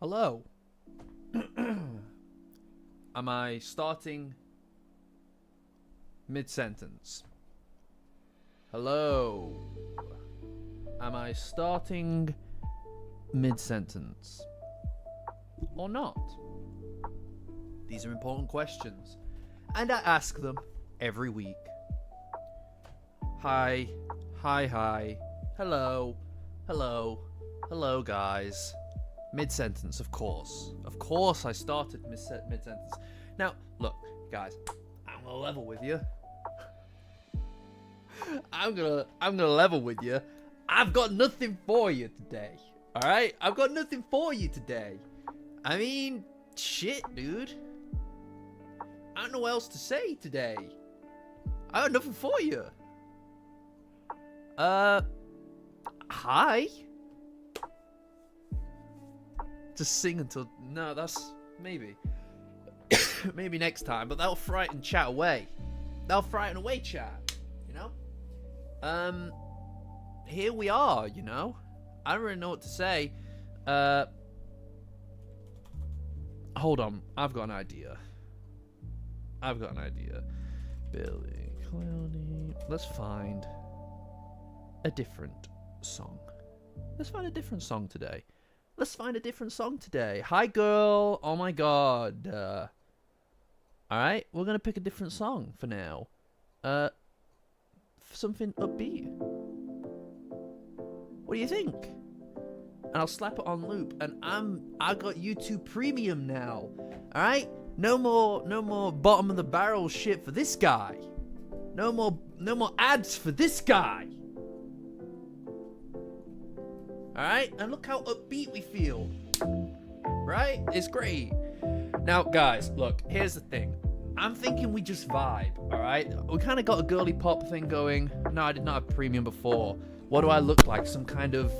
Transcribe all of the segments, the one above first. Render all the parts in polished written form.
Hello. Am I starting mid-sentence? Hello. Am I starting mid-sentence? Or not? These are important questions. And I ask them every week. Hi. Hi, hi. Hello. Hello. Hello, guys. Mid-sentence, of course. Of course I started mid-sentence. Now, look, guys. I'm gonna level with you. I'm gonna level with you. I've got nothing for you today. Alright? I've got nothing for you today. I mean, shit, dude. I don't know what else to say today. I got nothing for you. Hi? Just sing until... No, that's... Maybe. Maybe next time, but that'll frighten chat away. That'll frighten away chat, you know? Here we are, you know? I don't really know what to say. Hold on. I've got an idea. Billy Clowney. Let's find a different song. Let's find a different song today. Hi, girl. Oh, my God. Alright, we're going to pick a different song for now. Something upbeat. What do you think? And I'll slap it on loop. And I got YouTube Premium now. Alright? No more bottom of the barrel shit for this guy. No more ads for this guy. Alright? And look how upbeat we feel. Right? It's great. Now, guys, look, here's the thing. I'm thinking we just vibe, alright? We kind of got a girly pop thing going. No, I did not have Premium before. What do I look like? Some kind of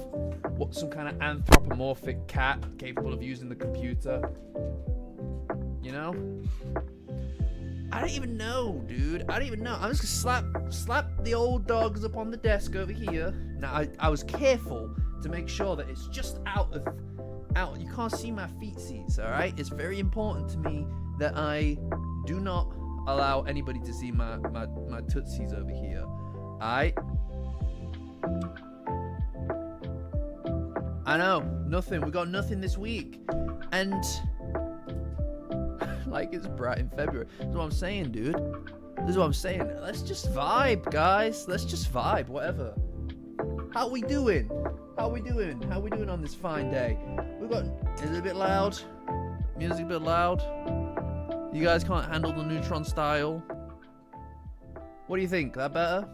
anthropomorphic cat capable of using the computer? You know? I don't even know, dude. I don't even know. I'm just gonna slap the old dogs up on the desk over here. Now, I was careful to make sure that it's just out. You can't see my feetsies, alright? It's very important to me that I do not allow anybody to see my tootsies over here. Alright? I know, nothing. We got nothing this week. And like it's bright in February. That's what I'm saying, dude. This is what I'm saying. Let's just vibe, guys. Let's just vibe, whatever. How we doing? How we doing on this fine day? Is it a bit loud? Music a bit loud? You guys can't handle the neutron style? What do you think? That better?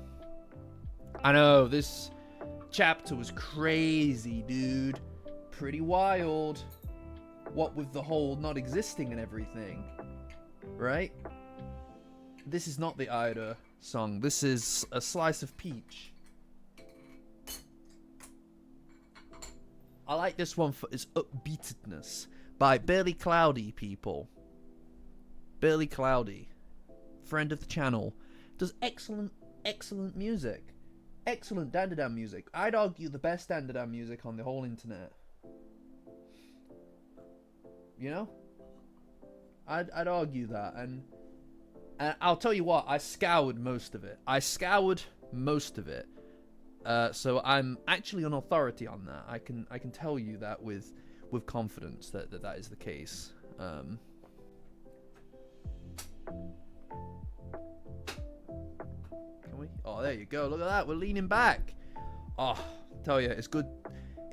I know, this chapter was crazy, dude. Pretty wild. What with the whole not existing and everything. Right? This is not the Ida song. This is A Slice of Peach. I like this one for its upbeatedness. By Barely Cloudy, people. Barely Cloudy. Friend of the channel. Does excellent music. Excellent Dandadan music. I'd argue the best Dandadan music on the whole internet. You know? I'd argue that. And I'll tell you what, I scoured most of it. So I'm actually an authority on that. I can tell you that with confidence that is the case. Can we? Oh, there you go. Look at that. We're leaning back. Oh, tell you, it's good.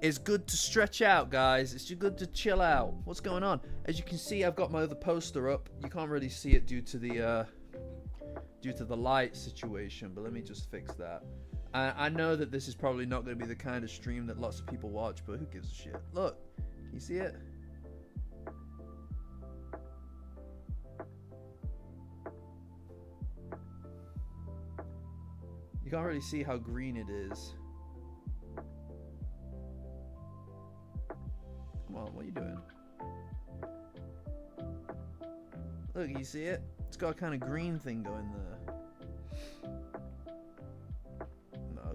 It's good to stretch out, guys. It's good to chill out. What's going on? As you can see, I've got my other poster up. You can't really see it due to the light situation, but let me just fix that. I know that this is probably not going to be the kind of stream that lots of people watch, but who gives a shit? Look, you see it? You can't really see how green it is. Come on, what are you doing? Look, you see it? It's got a kind of green thing going there.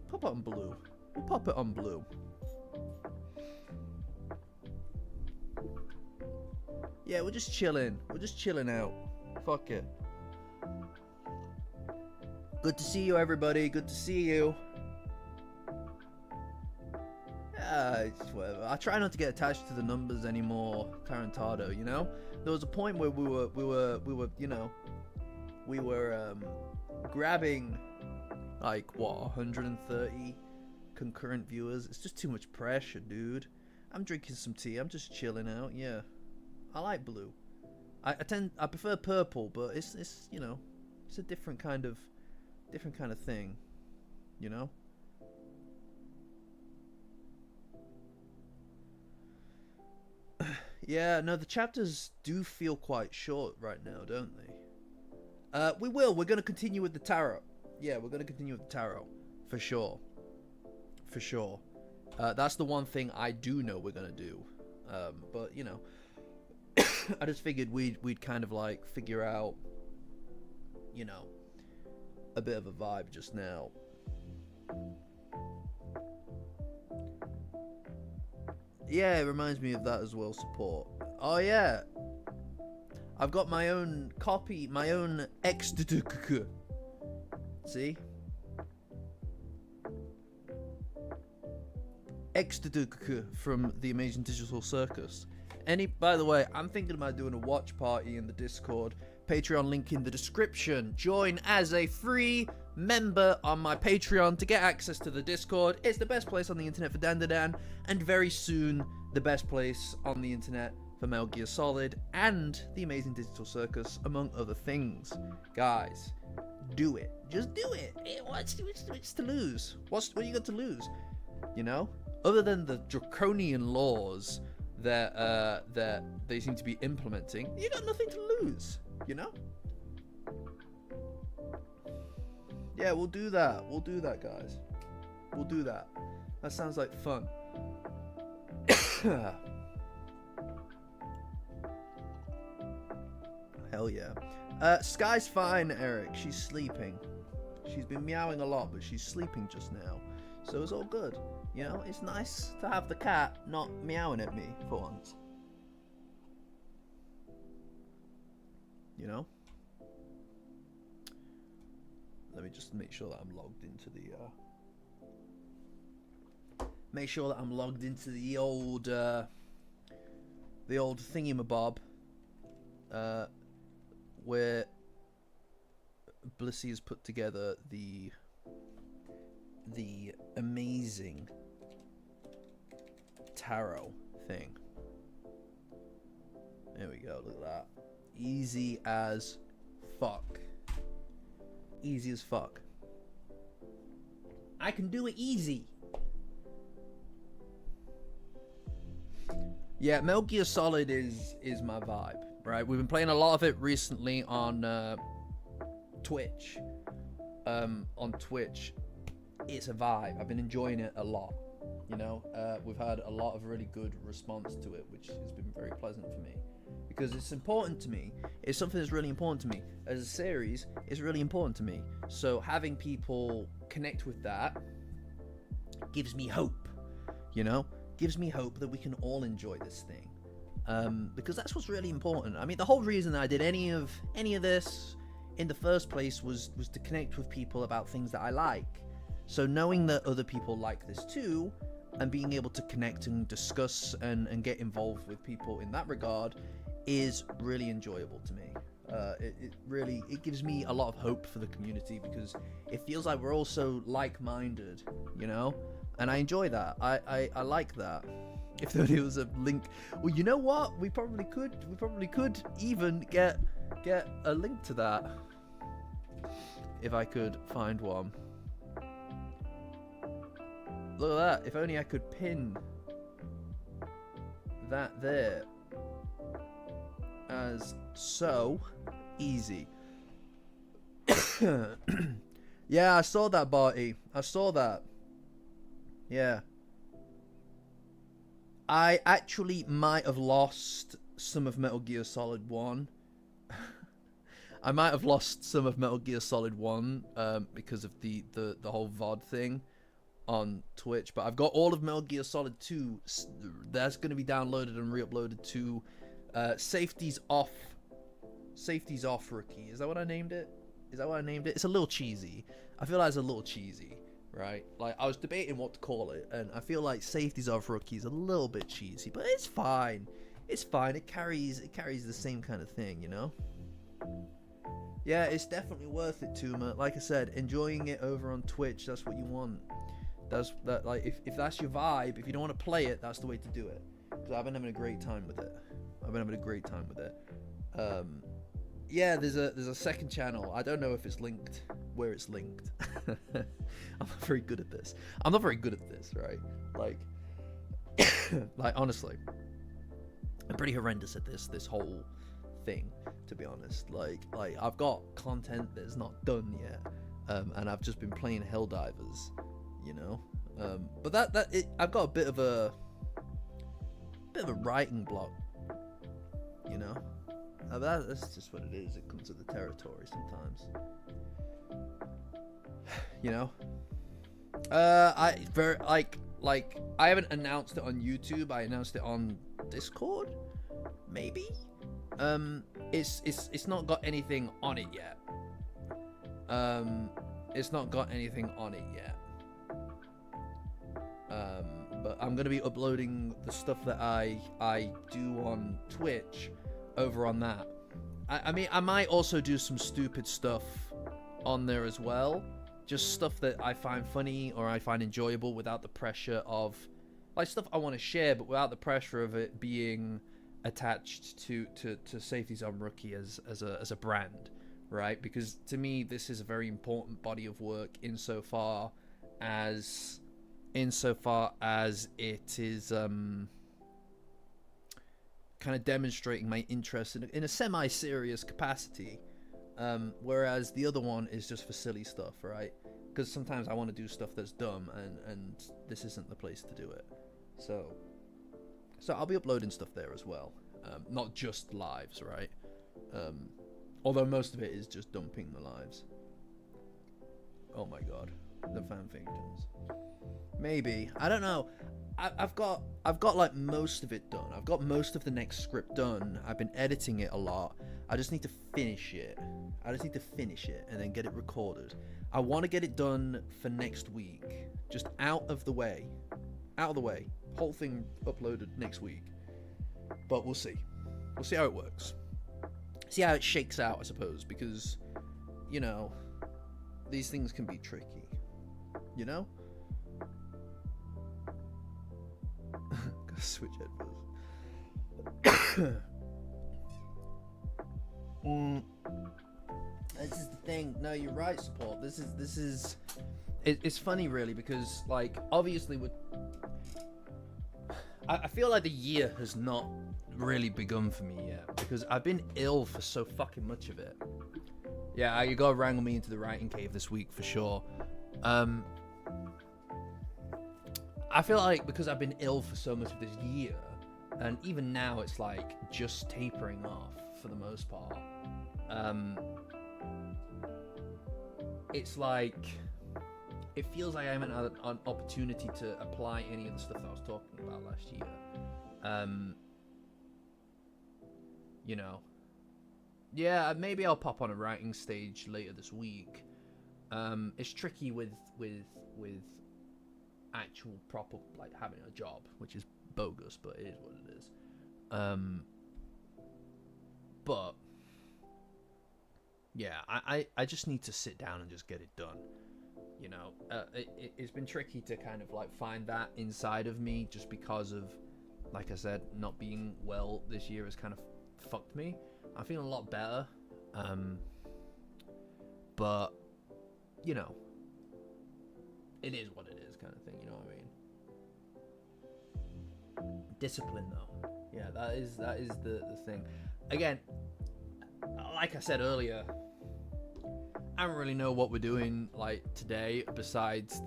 Pop it on blue. We'll pop it on blue. Yeah, we're just chilling. We're just chilling out. Fuck it. Good to see you, everybody. Good to see you. It's whatever. I try not to get attached to the numbers anymore, Tarantado. You know, there was a point where we were, you know, we were grabbing like what 130 concurrent viewers. It's just too much pressure, dude. I'm drinking some tea. I'm just chilling out. Yeah, I like blue. I prefer purple, but it's you know, it's a different kind of thing, you know. Yeah, no, the chapters do feel quite short right now, don't they? We're gonna continue with the tarot. Yeah, we're gonna continue with the tarot, for sure. For sure. That's the one thing I do know we're gonna do. But you know, I just figured we'd kind of like figure out, you know, a bit of a vibe just now. Yeah, it reminds me of that as well, support. Oh yeah, I've got my own copy, my own extdk. See? Extdk from the Amazing Digital Circus. By the way, I'm thinking about doing a watch party in the Discord. Patreon link in the description. Join as a free member on my Patreon to get access to the Discord. It's the best place on the internet for Dandadan, and very soon the best place on the internet for Metal Gear Solid and the Amazing Digital Circus, among other things. Guys, do it. Just do it. What's to lose? What you got to lose? You know, other than the draconian laws that they seem to be implementing, you got nothing to lose. You know? Yeah, we'll do that. We'll do that, guys. We'll do that. That sounds like fun. Hell yeah. Sky's fine, Eric. She's sleeping. She's been meowing a lot, but she's sleeping just now. So it's all good. You know, it's nice to have the cat not meowing at me for once. You know? Let me just make sure that I'm logged into the old thingamabob, where Blissey has put together the amazing tarot thing. There we go, look at that. Easy as fuck. Easy as fuck. I can do it easy. Yeah, Metal Gear Solid is my vibe, right? We've been playing a lot of it recently on Twitch. On Twitch, it's a vibe. I've been enjoying it a lot. You know, we've had a lot of really good response to it, which has been very pleasant for me. Because it's important to me. It's something that's really important to me. As a series, it's really important to me. So having people connect with that gives me hope. You know? Gives me hope that we can all enjoy this thing. Because that's what's really important. I mean, the whole reason that I did any of this in the first place was to connect with people about things that I like. So knowing that other people like this too, and being able to connect and discuss and get involved with people in that regard is really enjoyable to me. It really gives me a lot of hope for the community, because it feels like we're all so like-minded, you know, and I enjoy that. I like that. If there was a link, well, you know what, we probably could even get a link to that if I could find one. Look at that. If only I could pin that there. As so easy. Yeah, I saw that, Barty. I saw that. Yeah. I actually might have lost some of Metal Gear Solid 1. I might have lost some of Metal Gear Solid 1 because of the whole VOD thing on Twitch, but I've got all of Metal Gear Solid 2. That's going to be downloaded and re-uploaded to Safety's off. Safety's off rookie. Is that what I named it? It's a little cheesy. I feel like it's a little cheesy, right? Like, I was debating what to call it, and I feel like safety's off rookie is a little bit cheesy, but it's fine. It's fine. It carries the same kind of thing, you know? Yeah, it's definitely worth it, Tuma. Like I said, enjoying it over on Twitch, that's what you want. Like, if that's your vibe, if you don't want to play it, that's the way to do it. Because I've been having a great time with it. Yeah, there's a second channel. I don't know if it's linked, where it's linked. I'm not very good at this. Right? Like honestly, I'm pretty horrendous at this whole thing, to be honest. Like I've got content that's not done yet, and I've just been playing Helldivers, you know. But I've got a bit of a writing block, you know. That's just what it is. It comes with the territory sometimes, you know. I haven't announced it on YouTube. I announced it on Discord, maybe. It's not got anything on it yet. But I'm gonna be uploading the stuff that I do on Twitch over on that. I mean, I might also do some stupid stuff on there as well. Just stuff that I find funny or I find enjoyable without the pressure of, like, stuff I want to share, but without the pressure of it being attached to Safety's on Rookie as a brand, right? Because to me, this is a very important body of work insofar as it is kind of demonstrating my interest in a semi-serious capacity, whereas the other one is just for silly stuff, right? Because sometimes I want to do stuff that's dumb, and this isn't the place to do it. So I'll be uploading stuff there as well, not just lives, right? Although most of it is just dumping the lives. Oh my god, the fan fictions. Maybe, I don't know. I've got like most of it done. I've got most of the next script done. I've been editing it a lot. I just need to finish it. And then get it recorded. I want to get it done for next week. Just out of the way. Whole thing uploaded next week. But we'll see. We'll see how it works. See how it shakes out, I suppose, because, you know, these things can be tricky. You know? Gotta switch headphones. This is the thing. No, you're right, Support. This is. It's funny, really, because, like, obviously, I feel like the year has not really begun for me yet, because I've been ill for so fucking much of it. Yeah, you gotta wrangle me into the writing cave this week for sure. I feel like because I've been ill for so much of this year, and even now it's like just tapering off for the most part. It's like, it feels like I haven't had an opportunity to apply any of the stuff that I was talking about last year. You know, yeah, maybe I'll pop on a writing stage later this week. It's tricky with actual proper, like, having a job, which is bogus, but it is what it is. But yeah, I just need to sit down and just get it done, you know. It's been tricky to kind of like find that inside of me, just because of, like I said, not being well this year has kind of fucked me. I'm feeling a lot better, but you know, it is what it is, kind of thing, you know what I mean? Discipline, though, yeah, that is the thing. Again, like I said earlier, I don't really know what we're doing like today, besides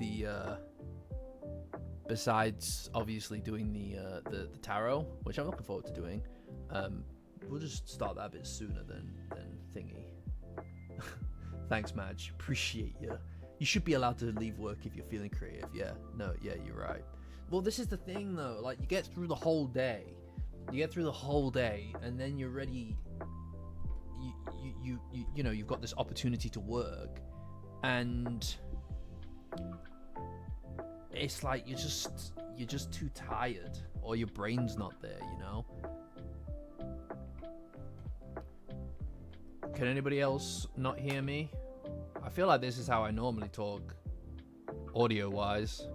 obviously doing the tarot, which I'm looking forward to doing. We'll just start that a bit sooner than thingy. Thanks, Madge. Appreciate you. You should be allowed to leave work if you're feeling creative. Yeah, no, yeah, you're right. Well, this is the thing, though. Like, you get through the whole day, You get through the whole day, and then you're ready. You know, you've got this opportunity to work, and it's like you're just too tired, or your brain's not there, you know. Can anybody else not hear me? I feel like this is how I normally talk, audio wise.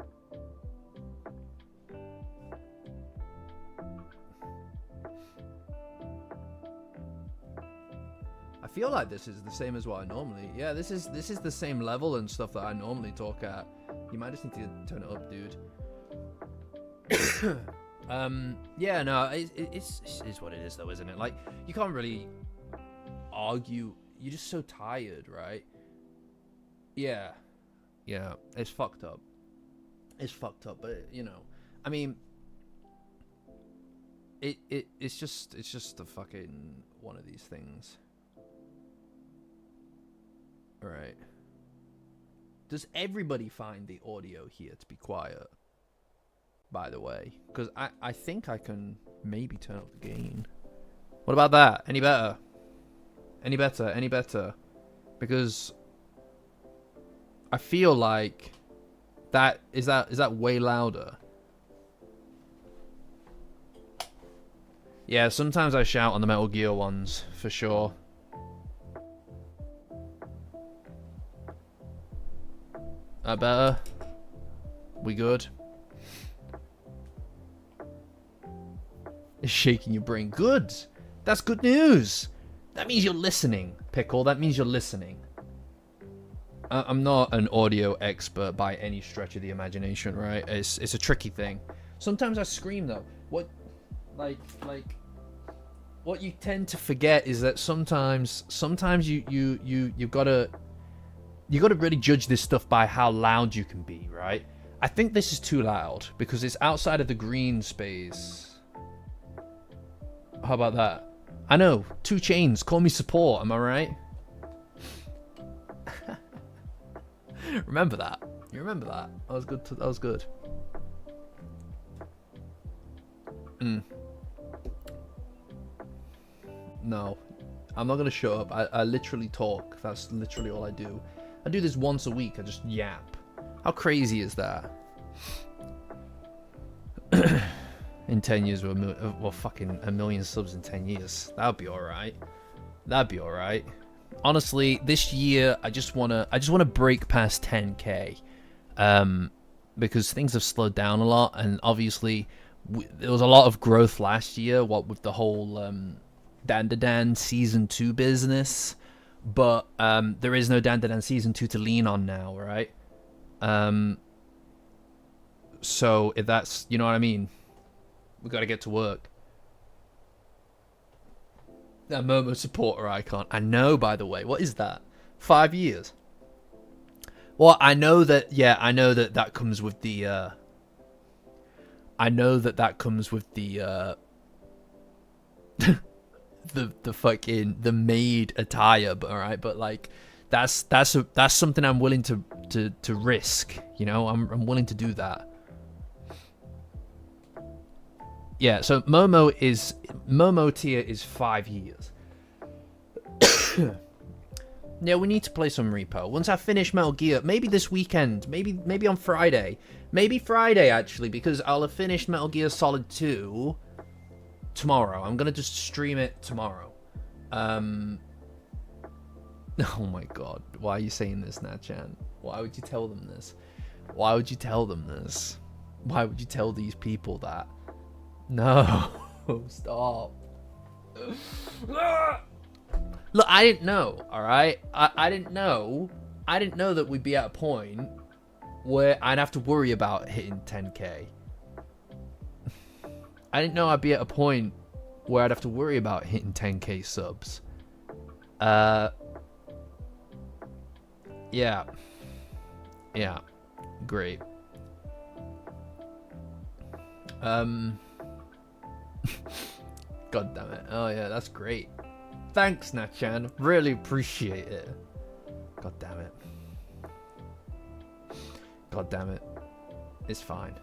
I feel like this is the same as what I normally. Yeah, this is the same level and stuff that I normally talk at. You might just need to turn it up, dude. Yeah, no, it's what it is, though, isn't it? Like, you can't really argue. You're just so tired, right? Yeah, it's fucked up. It's fucked up, but you know, I mean, it's just a fucking one of these things. All right. Does everybody find the audio here to be quiet? By the way, because I think I can maybe turn up the gain. What about that? Any better? Any better? Any better? Because I feel like that is way louder. Yeah, sometimes I shout on the Metal Gear ones for sure. That better? We good? It's shaking your brain. Good. That's good news. That means you're listening, Pickle. That means you're listening. I'm not an audio expert by any stretch of the imagination, right? It's a tricky thing. Sometimes I scream though. What you tend to forget is that sometimes you've gotta really judge this stuff by how loud you can be, right? I think this is too loud because it's outside of the green space. How about that? I know, 2 Chainz, call me support, am I right? Remember that? You remember that? That was good. That was good. No, I'm not gonna shut up. I literally talk. That's literally all I do. I do this once a week. I just yap. How crazy is that? In 10 years, well, fucking a million subs in 10 years. That'd be alright. That'd be alright. Honestly, this year, I just wanna break past 10k. Because things have slowed down a lot, and obviously, there was a lot of growth last year, what with the whole, Dandadan Season 2 business. But, there is no Dandadan Season 2 to lean on now, right? So, if that's, you know what I mean? We gotta get to work. That Momo supporter icon. I know, by the way. What is that? 5 years? Well, I know that, yeah, I know that that comes with the, I know that that comes with the, the fucking, the maid attire, but alright, but like, that's something I'm willing to risk, you know? I'm willing to do that. Yeah, so Momo tier is 5 years. Yeah, we need to play some Repo. Once I finish Metal Gear, maybe this weekend, maybe on Friday. Maybe Friday, actually, because I'll have finished Metal Gear Solid 2 tomorrow. I'm gonna just stream it tomorrow. Oh my god, why are you saying this, Natchan? Why would you tell them this? Why would you tell them this? Why would you tell these people that? No, stop. Look, I didn't know, alright? I didn't know. I didn't know that we'd be at a point where I'd have to worry about hitting 10k. I didn't know I'd be at a point where I'd have to worry about hitting 10k subs. Yeah. Yeah. Great. God damn it. Oh yeah, that's great. Thanks, Natchan. Really appreciate it. God damn it. God damn it. It's fine.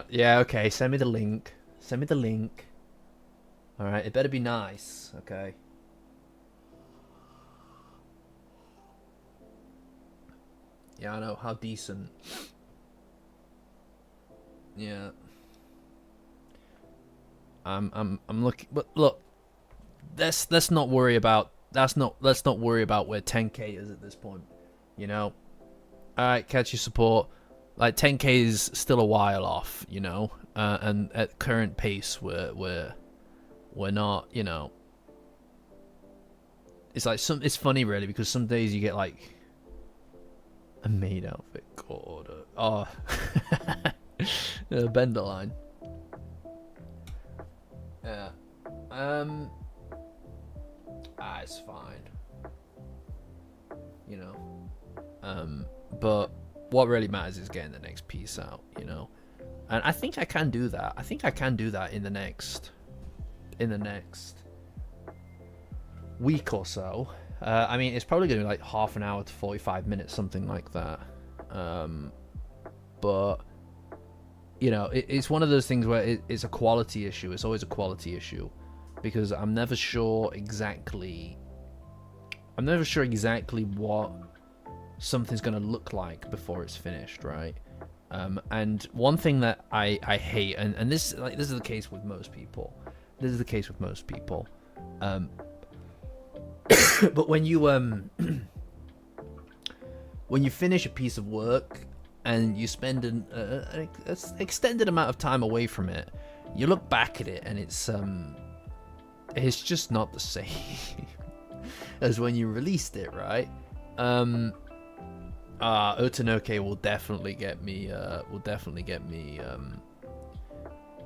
Yeah, okay, send me the link. Send me the link. Alright, it better be nice, okay? Yeah, I know, how decent. Yeah. I'm looking, but look, let's not worry about let's not worry about where 10k is at this point, you know. All right, catchy support, like 10k is still a while off, you know, and at current pace we're not, you know. It's like it's funny really because some days you get like a maid outfit order. Oh, bend the line. Yeah. It's fine. You know. But what really matters is getting the next piece out, you know. And I think I can do that. I think I can do that in the next week or so. I mean, it's probably going to be like half an hour to 45 minutes, something like that. But you know, it's one of those things where it's a quality issue. It's always a quality issue because I'm never sure exactly what something's going to look like before it's finished, right? And one thing that I hate, and this is the case with most people. This is the case with most people. But when you finish a piece of work and you spend an extended amount of time away from it, you look back at it and it's just not the same as when you released it, right? Otonoke will definitely get me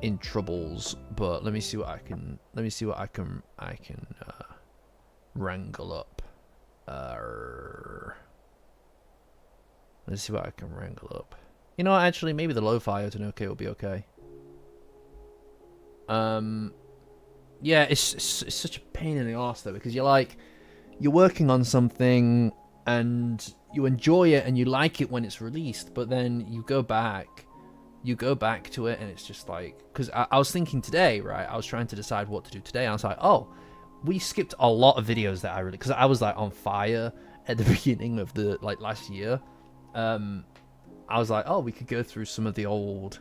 in troubles, but let me see what I can wrangle up. Let's see what I can wrangle up. You know what, actually, maybe the lo-fi Otonoke will be okay. Yeah, it's such a pain in the arse though, because you're working on something and you enjoy it and you like it when it's released, but then you go back to it and it's just like, because I was thinking today, right? I was trying to decide what to do today, and I was like, oh, we skipped a lot of videos that I really, because I was like on fire at the beginning of the last year. I was like, oh, we could go through some of the old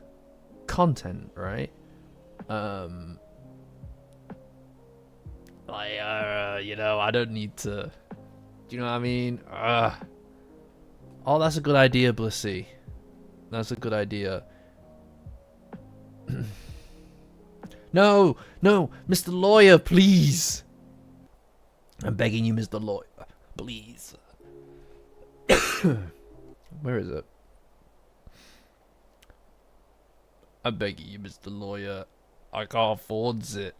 content, right? You know, I don't need to. Do you know what I mean? Oh, that's a good idea, Blissy. That's a good idea. No, Mr. Lawyer, please. I'm begging you, Mr. Lawyer, please. Where is it? I'm begging you, Mr. Lawyer. I can't afford it.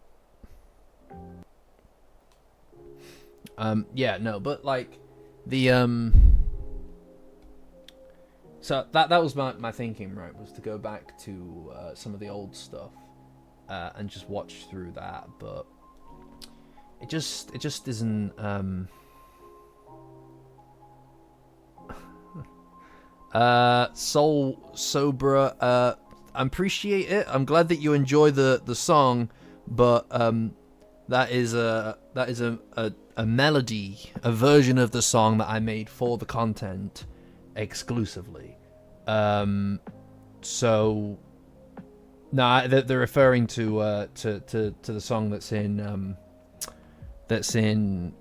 Yeah, no, but like the so that was my thinking, right? Was to go back to some of the old stuff and just watch through that, but it just isn't Soul Sobra, I appreciate it. I'm glad that you enjoy the song, but that is a melody, a version of the song that I made for the content exclusively. So no, they're referring to the song that's in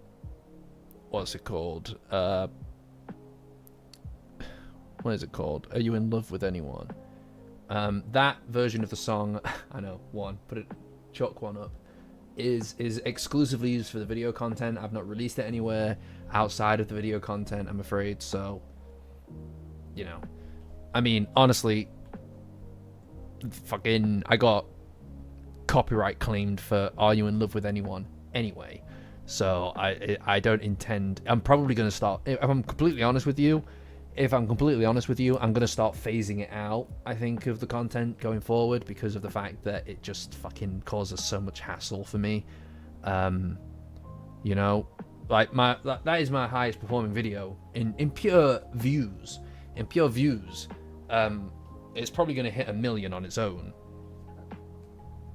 what's it called? What is it called? Are You in Love with Anyone? That version of the song, I know, chalk one up, is exclusively used for the video content. I've not released it anywhere outside of the video content, I'm afraid. So, you know, I mean, honestly, fucking, I got copyright claimed for Are You in Love with Anyone anyway. So I don't intend. I'm probably going to start. If I'm completely honest with you, I'm going to start phasing it out, I think, of the content going forward, because of the fact that it just fucking causes so much hassle for me. You know, like that is my highest performing video in pure views. it's probably going to hit 1 million on its own,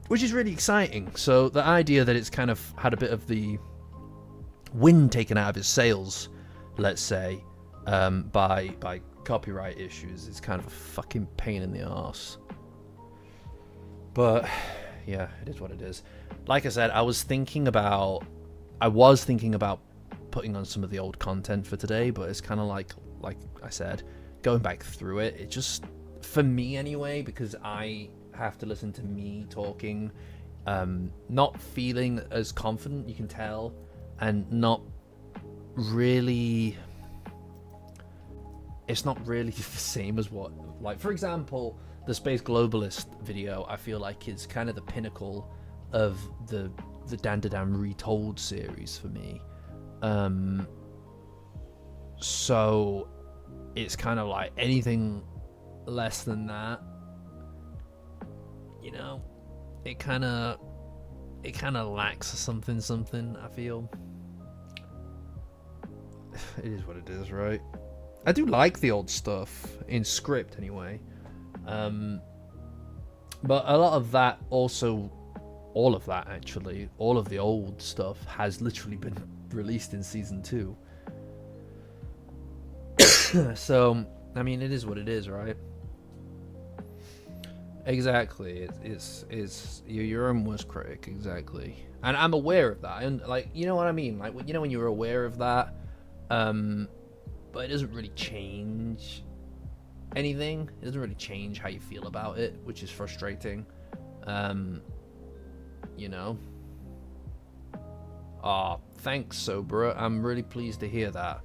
which is really exciting. So the idea that it's kind of had a bit of the wind taken out of its sails, let's say, by copyright issues, is kind of a fucking pain in the arse. But yeah, it is what it is. Like I said, I was thinking about putting on some of the old content for today, but it's kind of like I said, going back through it, it just, for me anyway, because I have to listen to me talking, not feeling as confident, you can tell, and not really, it's not really the same as what, like, for example, the Space Globalist video, I feel like is kind of the pinnacle of the Dandadan Retold series for me. So it's kind of like anything less than that, you know, it kind of lacks something, I feel. It is what it is, right? I do like the old stuff in script anyway, but a lot of that also, all of that actually, all of the old stuff has literally been released in season 2. So I mean, it is what it is, right? Exactly. It's you're your own worst critic, exactly. And I'm aware of that, and like, you know what I mean, like, you know, when you're aware of that, but it doesn't really change anything. It doesn't really change how you feel about it, which is frustrating. You know. Thanks, Sobra. I'm really pleased to hear that.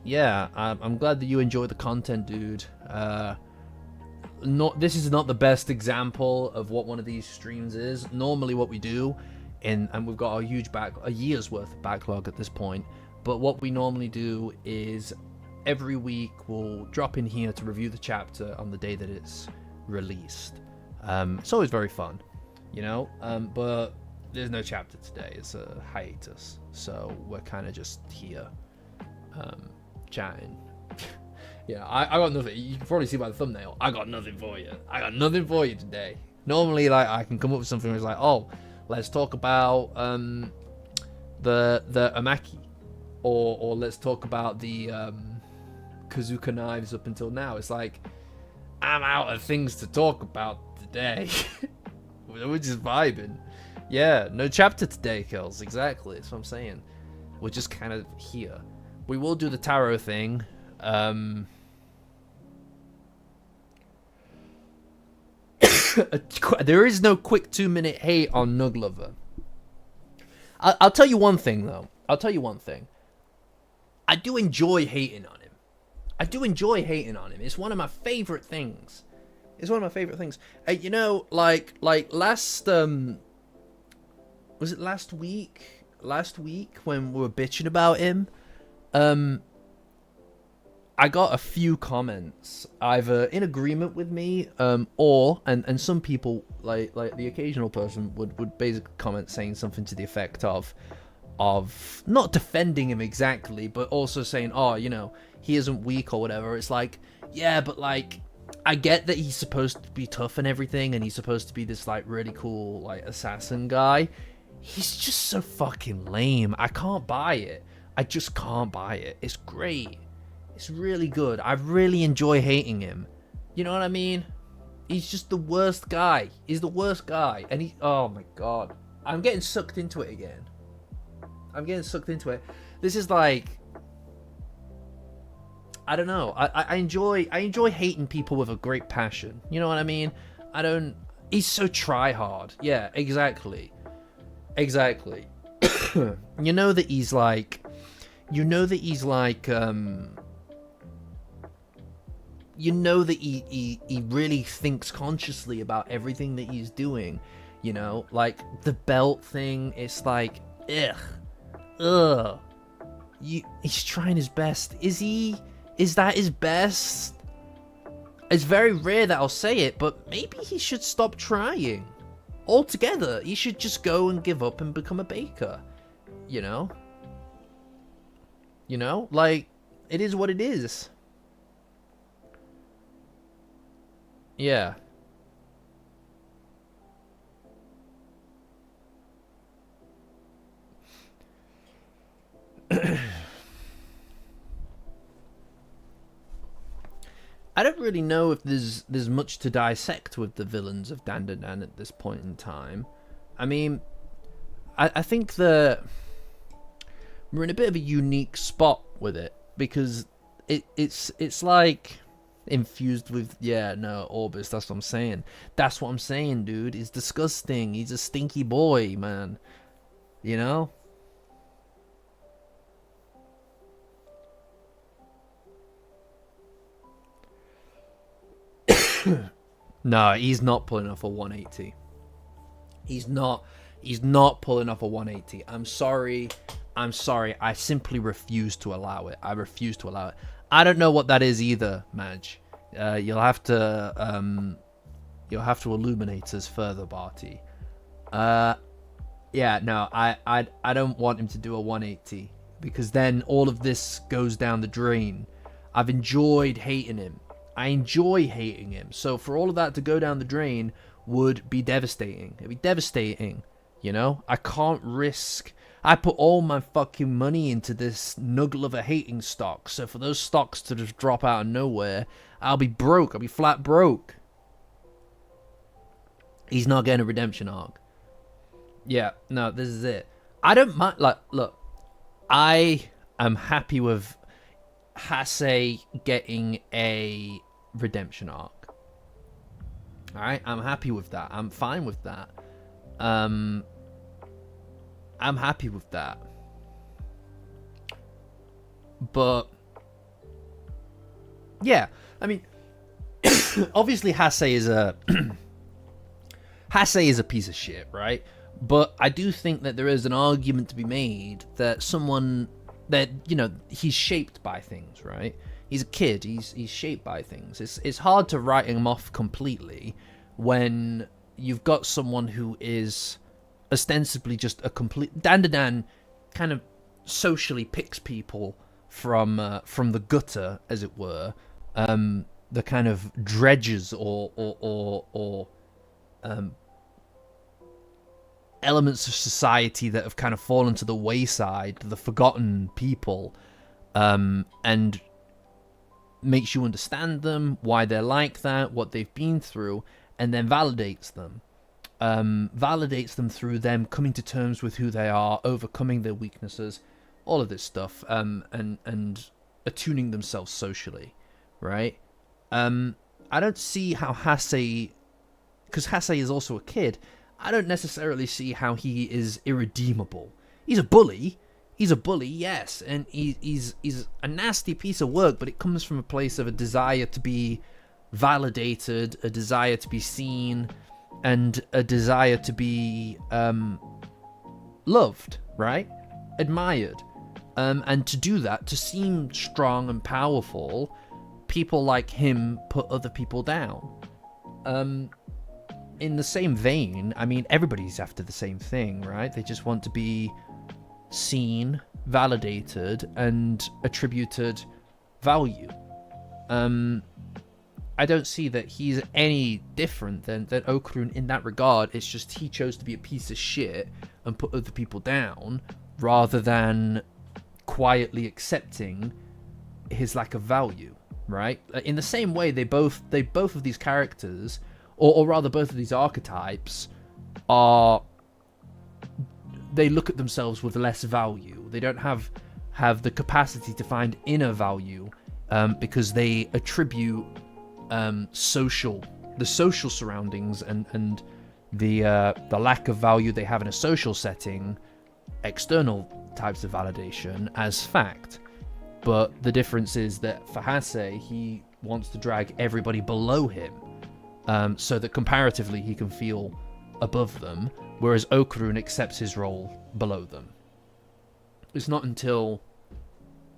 Yeah, I'm glad that you enjoy the content, dude. This is not the best example of what one of these streams is. Normally what we do, and we've got a year's worth of backlog at this point, but what we normally do is every week we'll drop in here to review the chapter on the day that it's released. It's always very fun, you know, but there's no chapter today. It's a hiatus, so we're kind of just here chatting. Yeah, I got nothing. You can probably see by the thumbnail, I got nothing for you. I got nothing for you today. Normally, like, I can come up with something where it's like, oh, let's talk about the Amaki, or let's talk about the Kazuka knives up until now. It's like, I'm out of things to talk about today. We're just vibing. Yeah, no chapter today, Kills. Exactly, that's what I'm saying. We're just kind of here. We will do the tarot thing. There is no quick 2-minute hate on Nuglover. I'll tell you one thing, though. I'll tell you one thing. I do enjoy hating on him. It's one of my favorite things. You know, like last was it last week? Last week when we were bitching about him, I got a few comments either in agreement with me, or and some people, like the occasional person would basically comment saying something to the effect of not defending him exactly, but also saying, oh, you know, he isn't weak or whatever. It's like, yeah, but like, I get that he's supposed to be tough and everything, and he's supposed to be this like really cool like assassin guy. He's just so fucking lame. I can't buy it. I just can't buy it. It's great. It's really good. I really enjoy hating him. You know what I mean? He's just the worst guy. He's the worst guy. And he... Oh my god. I'm getting sucked into it again. This is like... I don't know. I enjoy hating people with a great passion. You know what I mean? He's so try-hard. Yeah, exactly. You know that he's like... You know that he really thinks consciously about everything that he's doing, you know, like the belt thing. It's like, he's trying his best. Is that his best? It's very rare that I'll say it, but maybe he should stop trying altogether. He should just go and give up and become a baker, you know, like, it is what it is. Yeah. I don't really know if there's much to dissect with the villains of Dandadan at this point in time. I mean, I think that we're in a bit of a unique spot with it because it's like infused with Orbis. That's what I'm saying. That's what I'm saying, dude. He's disgusting. He's a stinky boy, man. You know. No, he's not pulling off a 180. He's not pulling off a 180. I'm sorry. I simply refuse to allow it. I refuse to allow it. I don't know what that is either, Madge. You'll have to illuminate us further, Barty. Yeah, no, I don't want him to do a 180 because then all of this goes down the drain. I've enjoyed hating him. I enjoy hating him. So for all of that to go down the drain would be devastating. It'd be devastating, you know? I can't risk... I put all my fucking money into this nuggle of a hating stock. So for those stocks to just drop out of nowhere, I'll be broke. I'll be flat broke. He's not getting a redemption arc. Yeah, no, this is it. I don't mind... Like, look. I am happy with Hase getting a redemption arc. Alright, I'm happy with that. I'm fine with that. I'm happy with that. But yeah, I mean obviously Hase is a Hase is a piece of shit, right? But I do think that there is an argument to be made that someone that, you know, he's shaped by things, right? He's a kid. He's shaped by things. It's hard to write him off completely when you've got someone who is ostensibly just a complete... Dandadan kind of socially picks people from the gutter, as it were. The kind of dredges or elements of society that have kind of fallen to the wayside, the forgotten people, and makes you understand them, why they're like that, what they've been through, and then validates them. Validates them through them coming to terms with who they are, overcoming their weaknesses, all of this stuff, and attuning themselves socially, right? I don't see how Hase, because Hase is also a kid, I don't necessarily see how he is irredeemable. He's a bully. He's a bully, yes, and he's a nasty piece of work, but it comes from a place of a desire to be validated, a desire to be seen, and a desire to be loved, right? Admired. And to do that, to seem strong and powerful, people like him put other people down. In the same vein, I mean, everybody's after the same thing, right? They just want to be seen, validated, and attributed value. I don't see that he's any different than Okarun in that regard. It's just he chose to be a piece of shit and put other people down rather than quietly accepting his lack of value, right? In the same way, they both of these characters, or rather both of these archetypes, they look at themselves with less value. They don't have the capacity to find inner value because they attribute the social surroundings and the lack of value they have in a social setting, external types of validation, as fact. But the difference is that for Hase, he wants to drag everybody below him, so that comparatively he can feel above them, whereas Okarun accepts his role below them. It's not until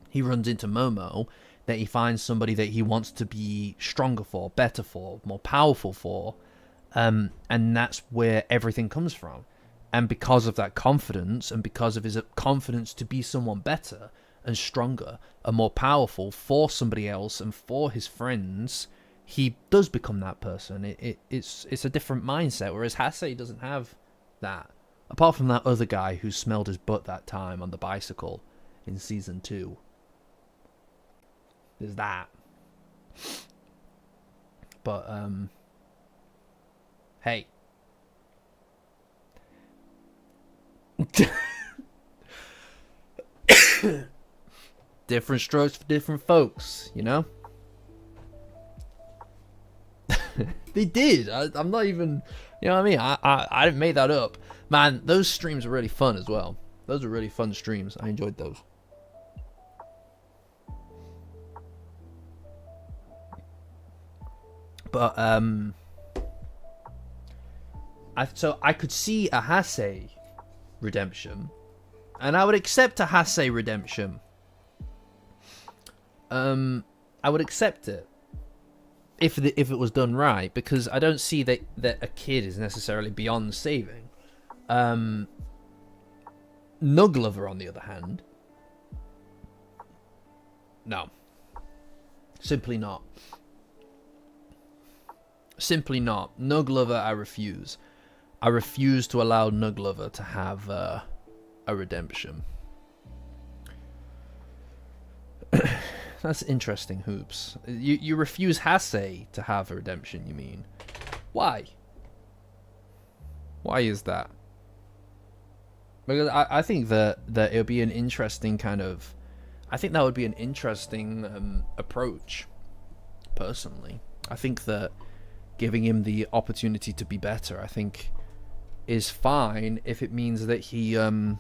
he runs into Momo that he finds somebody that he wants to be stronger for, better for, more powerful for, and that's where everything comes from. And because of that confidence, and because of his confidence to be someone better and stronger and more powerful for somebody else and for his friends, he does become that person. It's a different mindset, whereas Hase doesn't have that. Apart from that other guy who smelled his butt that time on the bicycle in season 2. There's that. But hey. Different strokes for different folks, you know? They did. I'm not even, you know what I mean? I didn't make that up. Man, those streams are really fun as well. Those are really fun streams. I enjoyed those. But so I could see a Hase redemption, and I would accept a Hase redemption. I would accept it if it was done right, because I don't see that a kid is necessarily beyond saving. Nuglover, on the other hand, no, simply not. Simply not. Nuglover, I refuse. I refuse to allow Nuglover to have a redemption. That's interesting, Hoops. You refuse Hase to have a redemption, you mean? Why? Why is that? Because I think that it would be an interesting kind of... I think that would be an interesting approach, personally. I think that giving him the opportunity to be better, I think, is fine if it means that he can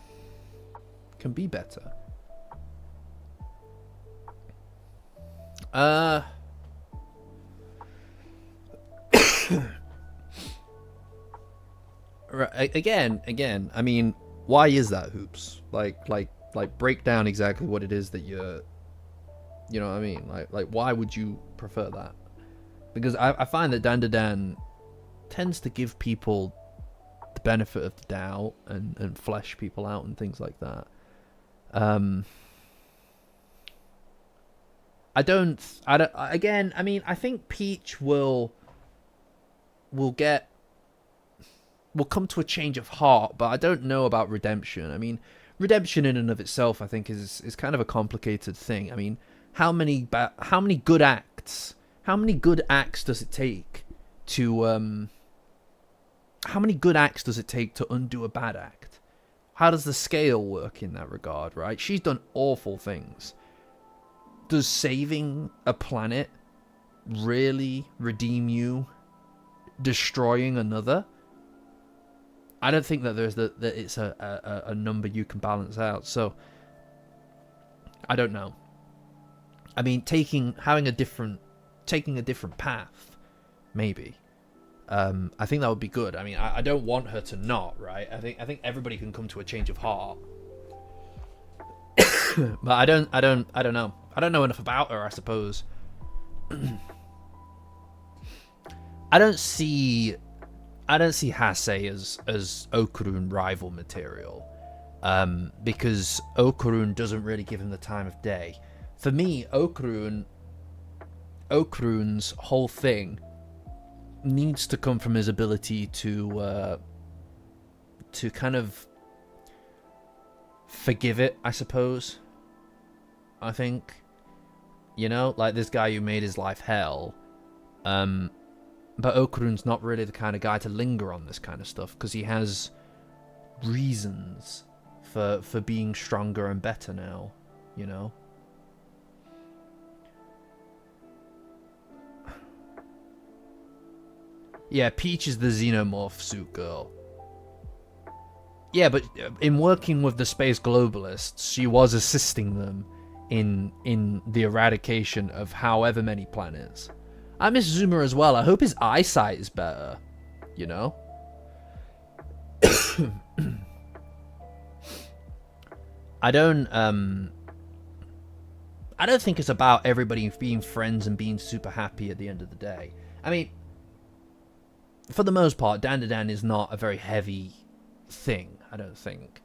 be better. Right, again, I mean, why is that, Hoops? Like break down exactly what it is that you're, you know what I mean? Like why would you prefer that? Because I find that Dandadan tends to give people the benefit of the doubt and flesh people out and things like that. Again, I mean, I think Peach will come to a change of heart, but I don't know about redemption. I mean, redemption in and of itself, I think, is kind of a complicated thing. I mean, how many good acts does it take to how many good acts does it take to undo a bad act? How does the scale work in that regard, right? She's done awful things. Does saving a planet really redeem you destroying another? I don't think that that it's a number you can balance out. So I don't know. I mean, taking a different path, maybe. I think that would be good. I mean, I don't want her to not, right? I think everybody can come to a change of heart. But I don't know. I don't know enough about her, I suppose. I don't see Hase as Okurun rival material, because Okurun doesn't really give him the time of day. For me, Okurun's whole thing needs to come from his ability to kind of forgive it, I suppose. I think, you know, like this guy who made his life hell. But Okurun's not really the kind of guy to linger on this kind of stuff, because he has reasons for being stronger and better now, you know? Yeah, Peach is the xenomorph suit girl. Yeah, but in working with the space globalists, she was assisting them in the eradication of however many planets. I miss Zuma as well. I hope his eyesight is better, you know? I don't think it's about everybody being friends and being super happy at the end of the day. I mean, for the most part, Dandadan is not a very heavy thing, I don't think.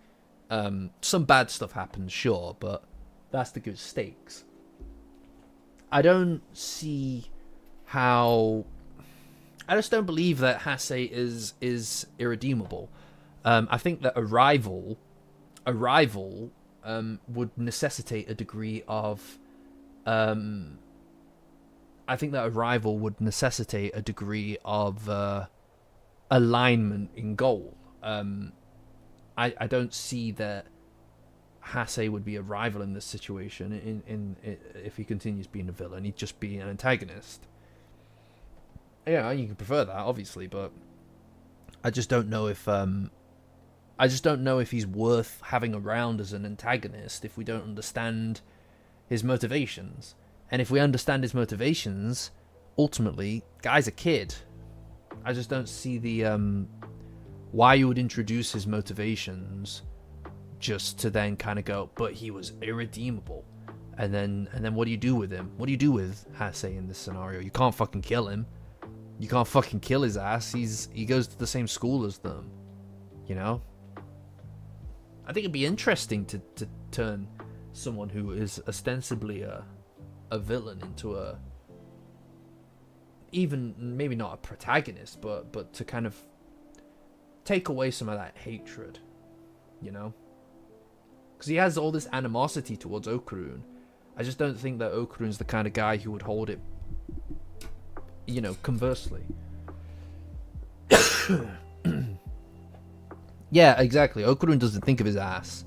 Some bad stuff happens, sure, but that's the good stakes. I don't see how I just don't believe that Hase is irredeemable. I think that a rival would necessitate a degree of alignment in goal. I don't see that Hase would be a rival in this situation. In if he continues being a villain, he'd just be an antagonist. Yeah, you can prefer that, obviously, but I just don't know if he's worth having around as an antagonist if we don't understand his motivations. And if we understand his motivations, ultimately, guy's a kid. I just don't see the why you would introduce his motivations just to then kind of go, but he was irredeemable. And then what do you do with him? What do you do with Hase in this scenario? You can't fucking kill him. You can't fucking kill his ass. He goes to the same school as them. You know? I think it'd be interesting to turn someone who is ostensibly a villain into a, even maybe not a protagonist, but to kind of take away some of that hatred, you know? Because he has all this animosity towards Okurun. I just don't think that Okurun's the kind of guy who would hold it, you know, conversely. Yeah, exactly. Okurun doesn't think of his ass.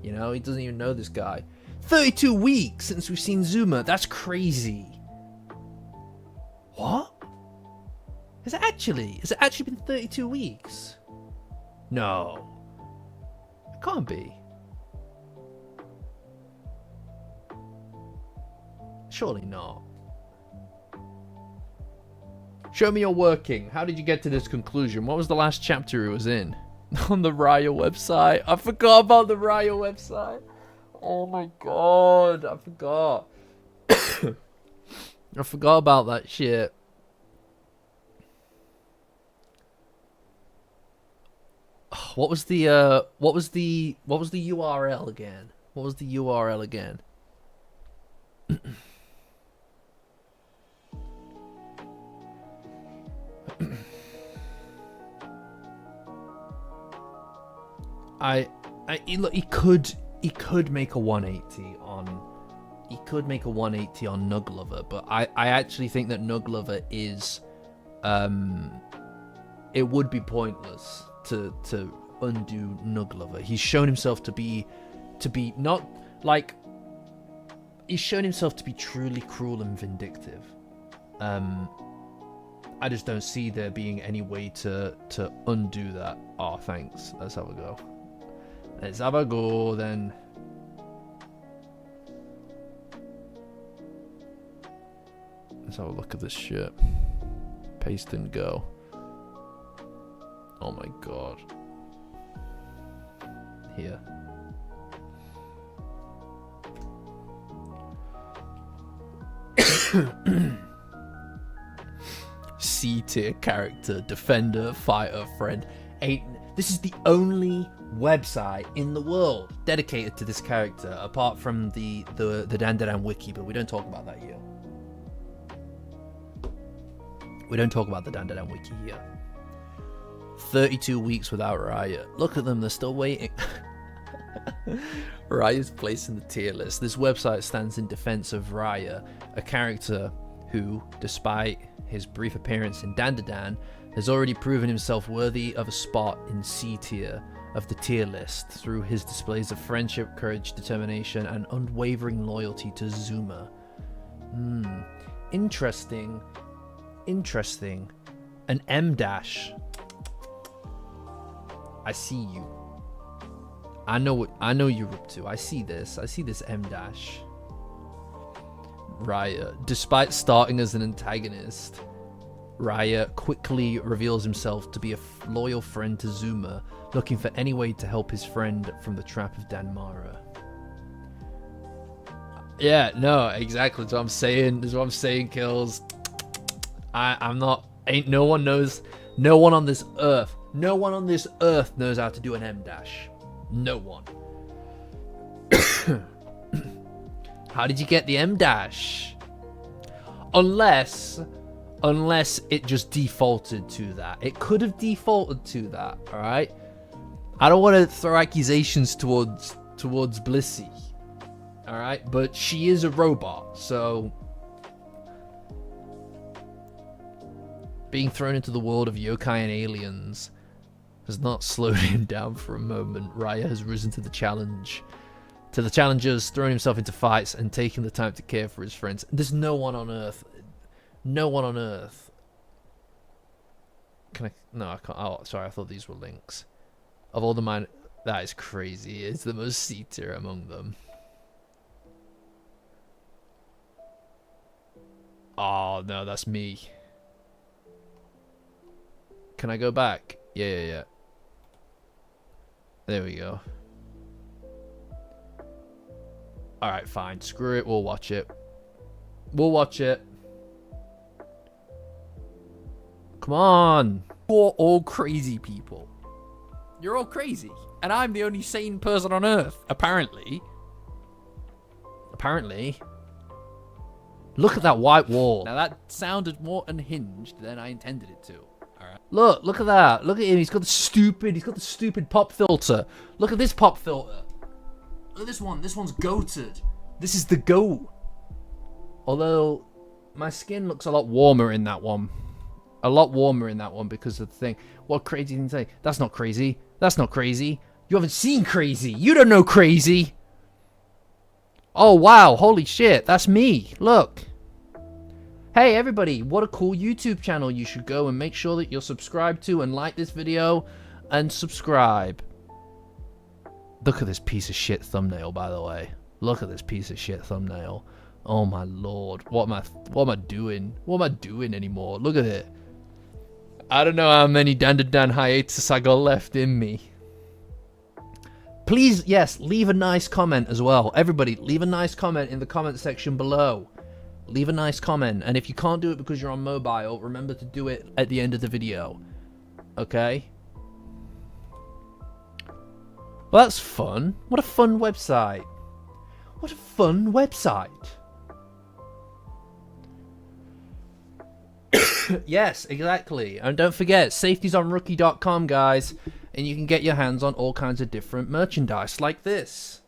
You know, he doesn't even know this guy. 32 weeks since we've seen Zuma. That's crazy. What? Has it actually been 32 weeks? No. It can't be. Surely not. Show me your working. How did you get to this conclusion? What was the last chapter it was in? On the Raya website. I forgot about the Raya website. Oh my god. I forgot. I forgot about that shit. What was the URL again? What was the URL again? Look, he could make a 180 on, Nug Lover, but I actually think that Nug Lover is, it would be pointless to undo Nug Lover. He's shown himself to be not like, he's shown himself to be truly cruel and vindictive. I just don't see there being any way to undo that. Oh, thanks. Let's have a go. Let's have a go then. Let's have a look at this shit. Paste and go. Oh my god. Here. C tier character, defender, fighter, friend. This is the only website in the world dedicated to this character, apart from the Dandadan wiki, but we don't talk about that here. We don't talk about the Dandadan wiki here. 32 weeks without Raya. Look at them, they're still waiting. Raya's place in the tier list. This website stands in defense of Raya, a character who, despite his brief appearance in Dandadan, has already proven himself worthy of a spot in C tier of the tier list through his displays of friendship, courage, determination, and unwavering loyalty to Zuma. Interesting. An M dash. I see you. I know what you're up to. I see this M dash. Raya. Despite starting as an antagonist, Raya quickly reveals himself to be a loyal friend to Zuma, looking for any way to help his friend from the trap of Danmara. Yeah, no, exactly. That's what I'm saying. That's what I'm saying, Kills. I'm not. Ain't no one knows. No one on this earth. No one on this earth knows how to do an M dash. No one. How did you get the M dash? Unless unless it just defaulted to that. It could have defaulted to that, all right? I don't want to throw accusations towards Blissey, all right? But she is a robot, so being thrown into the world of yokai and aliens has not slowed him down for a moment. Raya has risen to the challenge. To the challengers, thrown himself into fights and taking the time to care for his friends. There's no one on Earth. No one on Earth. Can I? No, I can't. Oh, sorry. I thought these were links. Of all the mine, that is crazy. It's the most C tier among them. Oh no, that's me. Can I go back? Yeah. There we go. Alright, fine. Screw it. We'll watch it. We'll watch it. Come on. You're all crazy people. You're all crazy. And I'm the only sane person on Earth, apparently. Apparently. Look at that white wall. Now that sounded more unhinged than I intended it to. Alright. Look at that. Look at him. He's got the stupid pop filter. Look at this pop filter. Look at this one. This one's goated. This is the goat. Although my skin looks a lot warmer in that one. A lot warmer in that one because of the thing. What crazy thing to say? That's not crazy. That's not crazy. You haven't seen crazy. You don't know crazy. Oh wow, holy shit. That's me. Look. Hey everybody, what a cool YouTube channel. You should go and make sure that you're subscribed to and like this video and subscribe. Look at this piece of shit thumbnail, by the way. Look at this piece of shit thumbnail. Oh my lord. What am I doing? What am I doing anymore? Look at it. I don't know how many Dandadan hiatus I got left in me. Please, yes, leave a nice comment as well. Everybody, leave a nice comment in the comment section below. Leave a nice comment. And if you can't do it because you're on mobile, remember to do it at the end of the video. Okay? Well, that's fun. What a fun website. What a fun website. Yes, exactly. And don't forget, safetiesonrookie.com, guys. And you can get your hands on all kinds of different merchandise like this.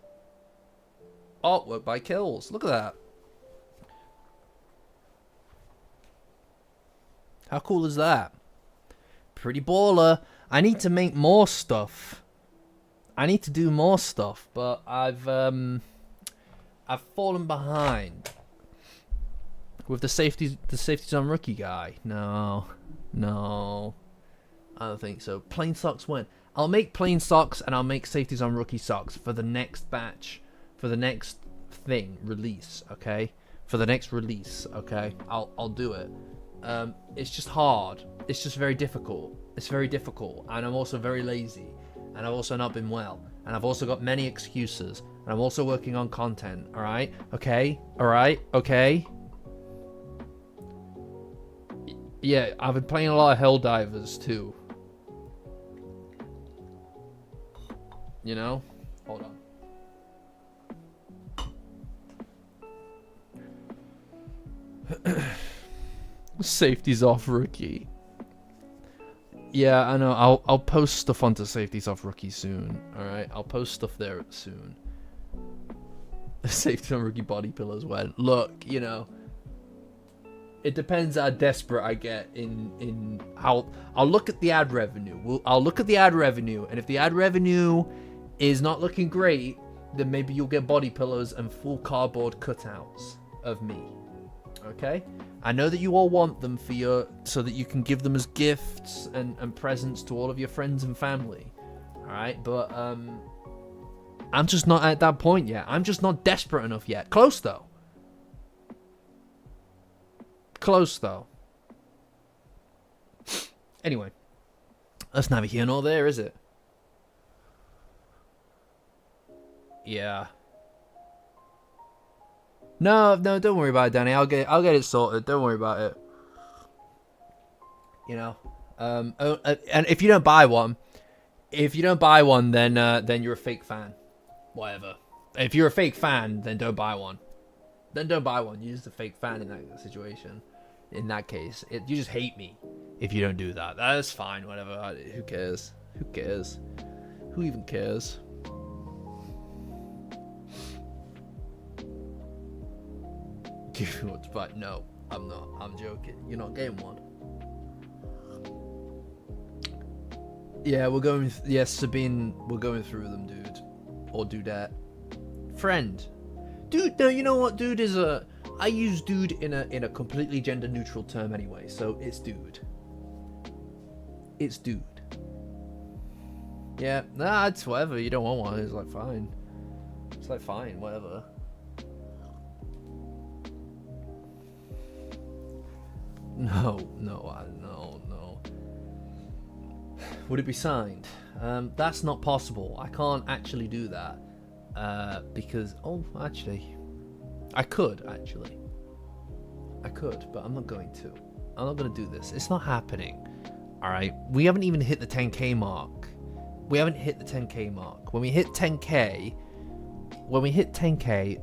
Artwork by Kills. Look at that. How cool is that? Pretty baller. I need to make more stuff. I need to do more stuff, but I've fallen behind with the safeties on rookie guy. No, I don't think so. Plain socks when? I'll make plain socks and I'll make safeties on rookie socks for the next batch, for the next thing release. Okay, for the next release. Okay, I'll do it. It's just hard. It's just very difficult. It's very difficult, and I'm also very lazy. And I've also not been well. And I've also got many excuses. And I'm also working on content. Alright? Okay? Alright? Okay? Yeah, I've been playing a lot of Helldivers too. You know? Hold on. Safety's off rookie. Yeah, I know. I'll post stuff onto Safeties Off Rookie soon. Alright? I'll post stuff there soon. Safety on Rookie body pillows when. Look, you know. It depends how desperate I get in how I'll look at the ad revenue. I'll look at the ad revenue, and if the ad revenue is not looking great, then maybe you'll get body pillows and full cardboard cutouts of me. Okay? I know that you all want them for your, so that you can give them as gifts and presents to all of your friends and family. Alright, but I'm just not at that point yet. I'm just not desperate enough yet. Close though. Close though. Anyway, that's neither here nor there, is it? Yeah. No, don't worry about it, Danny. I'll get it sorted. Don't worry about it. You know, and if you don't buy one, then you're a fake fan. Whatever. If you're a fake fan, then don't buy one. Then don't buy one. You're just a fake fan in that situation. in that case. You just hate me if you don't do that. That's fine, whatever. Who cares? Who cares? Who even cares? But no, I'm not. I'm joking. You're not getting one. Yeah, we're going. Yes, Sabine, we're going through them, dude. Or dudette. Friend. Dude, no, you know what? Dude is a. I use dude in a completely gender neutral term anyway, so it's dude. It's dude. Yeah, nah, it's whatever. You don't want one. It's like fine. It's like fine, whatever. No. Would it be signed? That's not possible. I can't actually do that. Because, actually, I could, but I'm not going to. I'm not going to do this. It's not happening. Alright? We haven't even hit the 10k mark. When we hit 10k,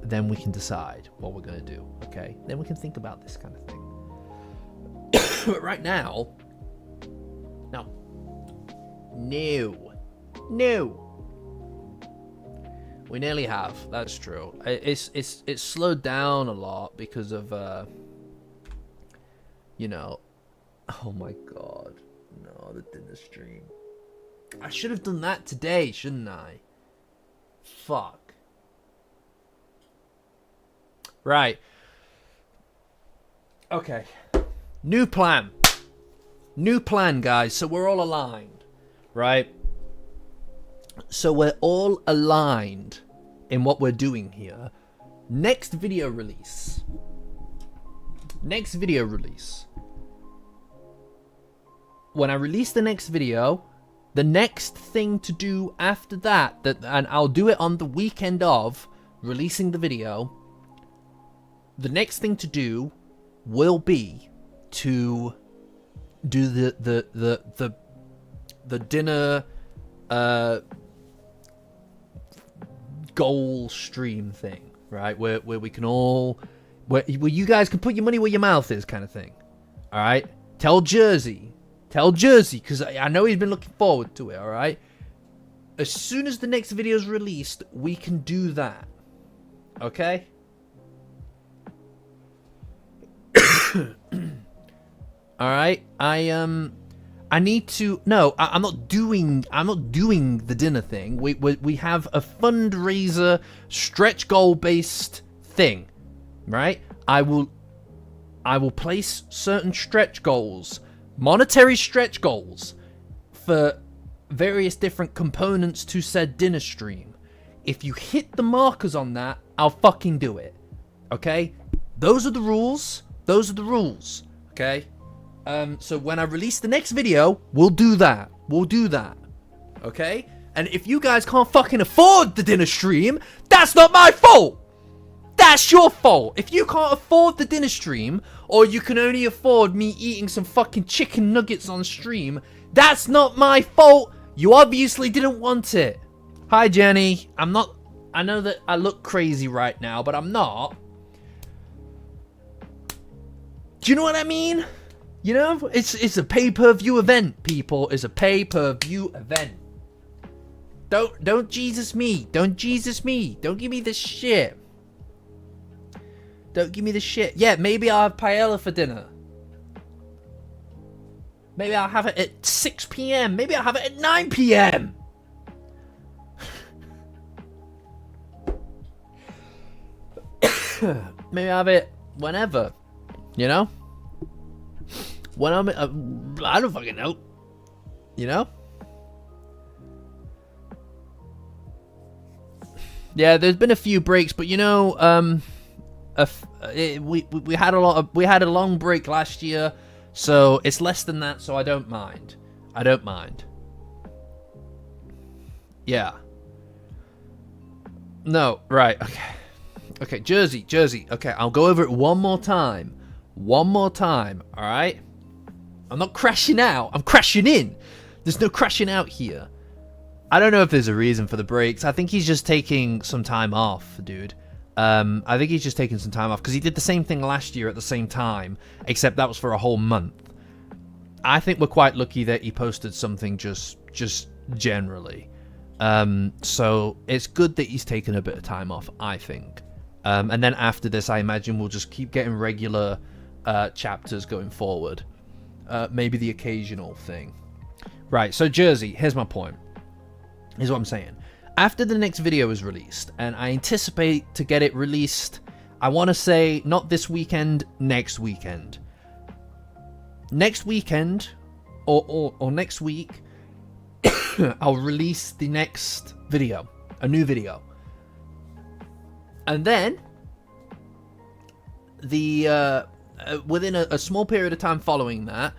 then we can decide what we're going to do. Okay? Then we can think about this kind of thing. But right now, no. We nearly have. That's true. It's slowed down a lot because of you know. Oh my god, no, the dinner stream. I should have done that today, shouldn't I? Fuck. Right. Okay. New plan, guys. So we're all aligned, right? So we're all aligned in what we're doing here. Next video release. When I release the next video, the next thing to do after that, and I'll do it on the weekend of releasing the video. The next thing to do will be to do the dinner goal stream thing, right? Where we can all where you guys can put your money where your mouth is, kind of thing. All right, tell Jersey, because I know he's been looking forward to it. All right, as soon as the next video is released, we can do that. Okay. All right, I need to. No, I'm not doing the dinner thing. We have a fundraiser stretch goal based thing, right? I will place certain stretch goals, monetary stretch goals, for various different components to said dinner stream. If you hit the markers on that, I'll fucking do it. Okay? Those are the rules. Okay? So when I release the next video, we'll do that. Okay? And if you guys can't fucking afford the dinner stream, that's not my fault. That's your fault. If you can't afford the dinner stream, or you can only afford me eating some fucking chicken nuggets on stream, that's not my fault. You obviously didn't want it. Hi, Jenny. I know that I look crazy right now, but I'm not. Do you know what I mean? You know, it's a pay-per-view event, people. It's a pay-per-view event. Don't Jesus me. Don't Jesus me. Don't give me this shit. Yeah, maybe I'll have paella for dinner. Maybe I'll have it at 6 p.m. Maybe I'll have it at 9 p.m. Maybe I'll have it whenever. You know? When I don't fucking know. You know? Yeah, there's been a few breaks, but you know, we had a long break last year, so it's less than that, so I don't mind. Yeah. No, right, okay, Jersey, okay, I'll go over it one more time, alright? I'm not crashing out, I'm crashing in. There's no crashing out here. I don't know if there's a reason for the breaks. I think he's just taking some time off, dude. I think he's just taking some time off because he did the same thing last year at the same time, except that was for a whole month. I think we're quite lucky that he posted something just generally. So it's good that he's taken a bit of time off, I think. And then after this, I imagine we'll just keep getting regular chapters going forward. Maybe the occasional thing. Right, so Jersey, here's my point. Here's what I'm saying. After the next video is released, and I anticipate to get it released, I want to say not this weekend, next weekend. Next weekend, or next week, I'll release the next video, a new video. And then, within a small period of time following that,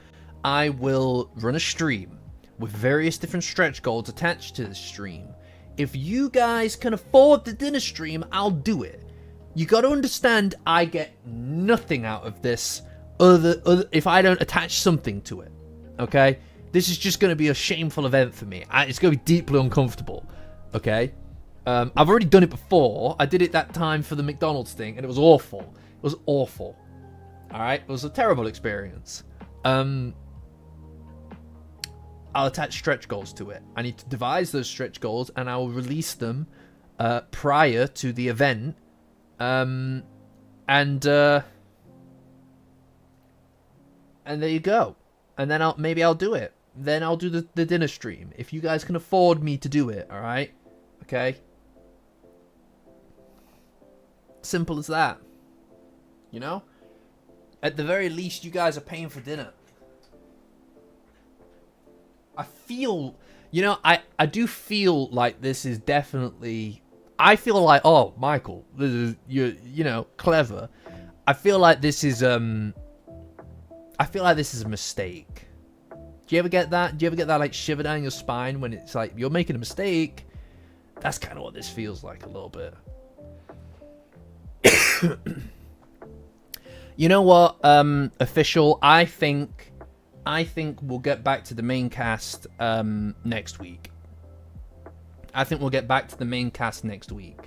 I will run a stream with various different stretch goals attached to the stream. If you guys can afford the dinner stream, I'll do it. You got to understand, I get nothing out of this other if I don't attach something to it. Okay? This is just going to be a shameful event for me. It's going to be deeply uncomfortable. Okay? I've already done it before. I did it that time for the McDonald's thing, and it was awful. It was awful. Alright? It was a terrible experience. I'll attach stretch goals to it. I need to devise those stretch goals, and I will release them prior to the event. And there you go. And then maybe I'll do it. Then I'll do the dinner stream. If you guys can afford me to do it, alright? Okay? Simple as that. You know? At the very least, you guys are paying for dinner. I feel, you know, I do feel like this is definitely, I feel like, oh, Michael, this is, you know, clever. I feel like this is a mistake. Do you ever get that? Do you ever get that, like, shiver down your spine when it's like, you're making a mistake? That's kind of what this feels like a little bit. You know what, official, I think we'll get back to the main cast next week. I think we'll get back to the main cast next week.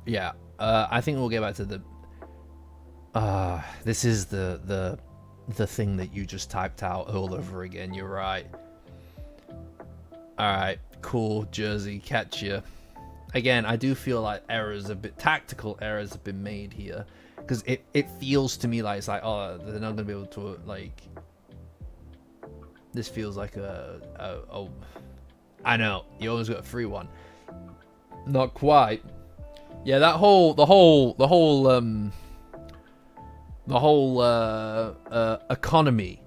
Yeah, I think we'll get back to the... this is the thing that you just typed out all over again. You're right. Alright, cool, Jersey, catch ya. Again, I do feel like tactical errors have been made here. Because it feels to me like it's like, oh, they're not going to be able to, like... This feels like I know, you always got a free one. Not quite. Yeah, the whole economy,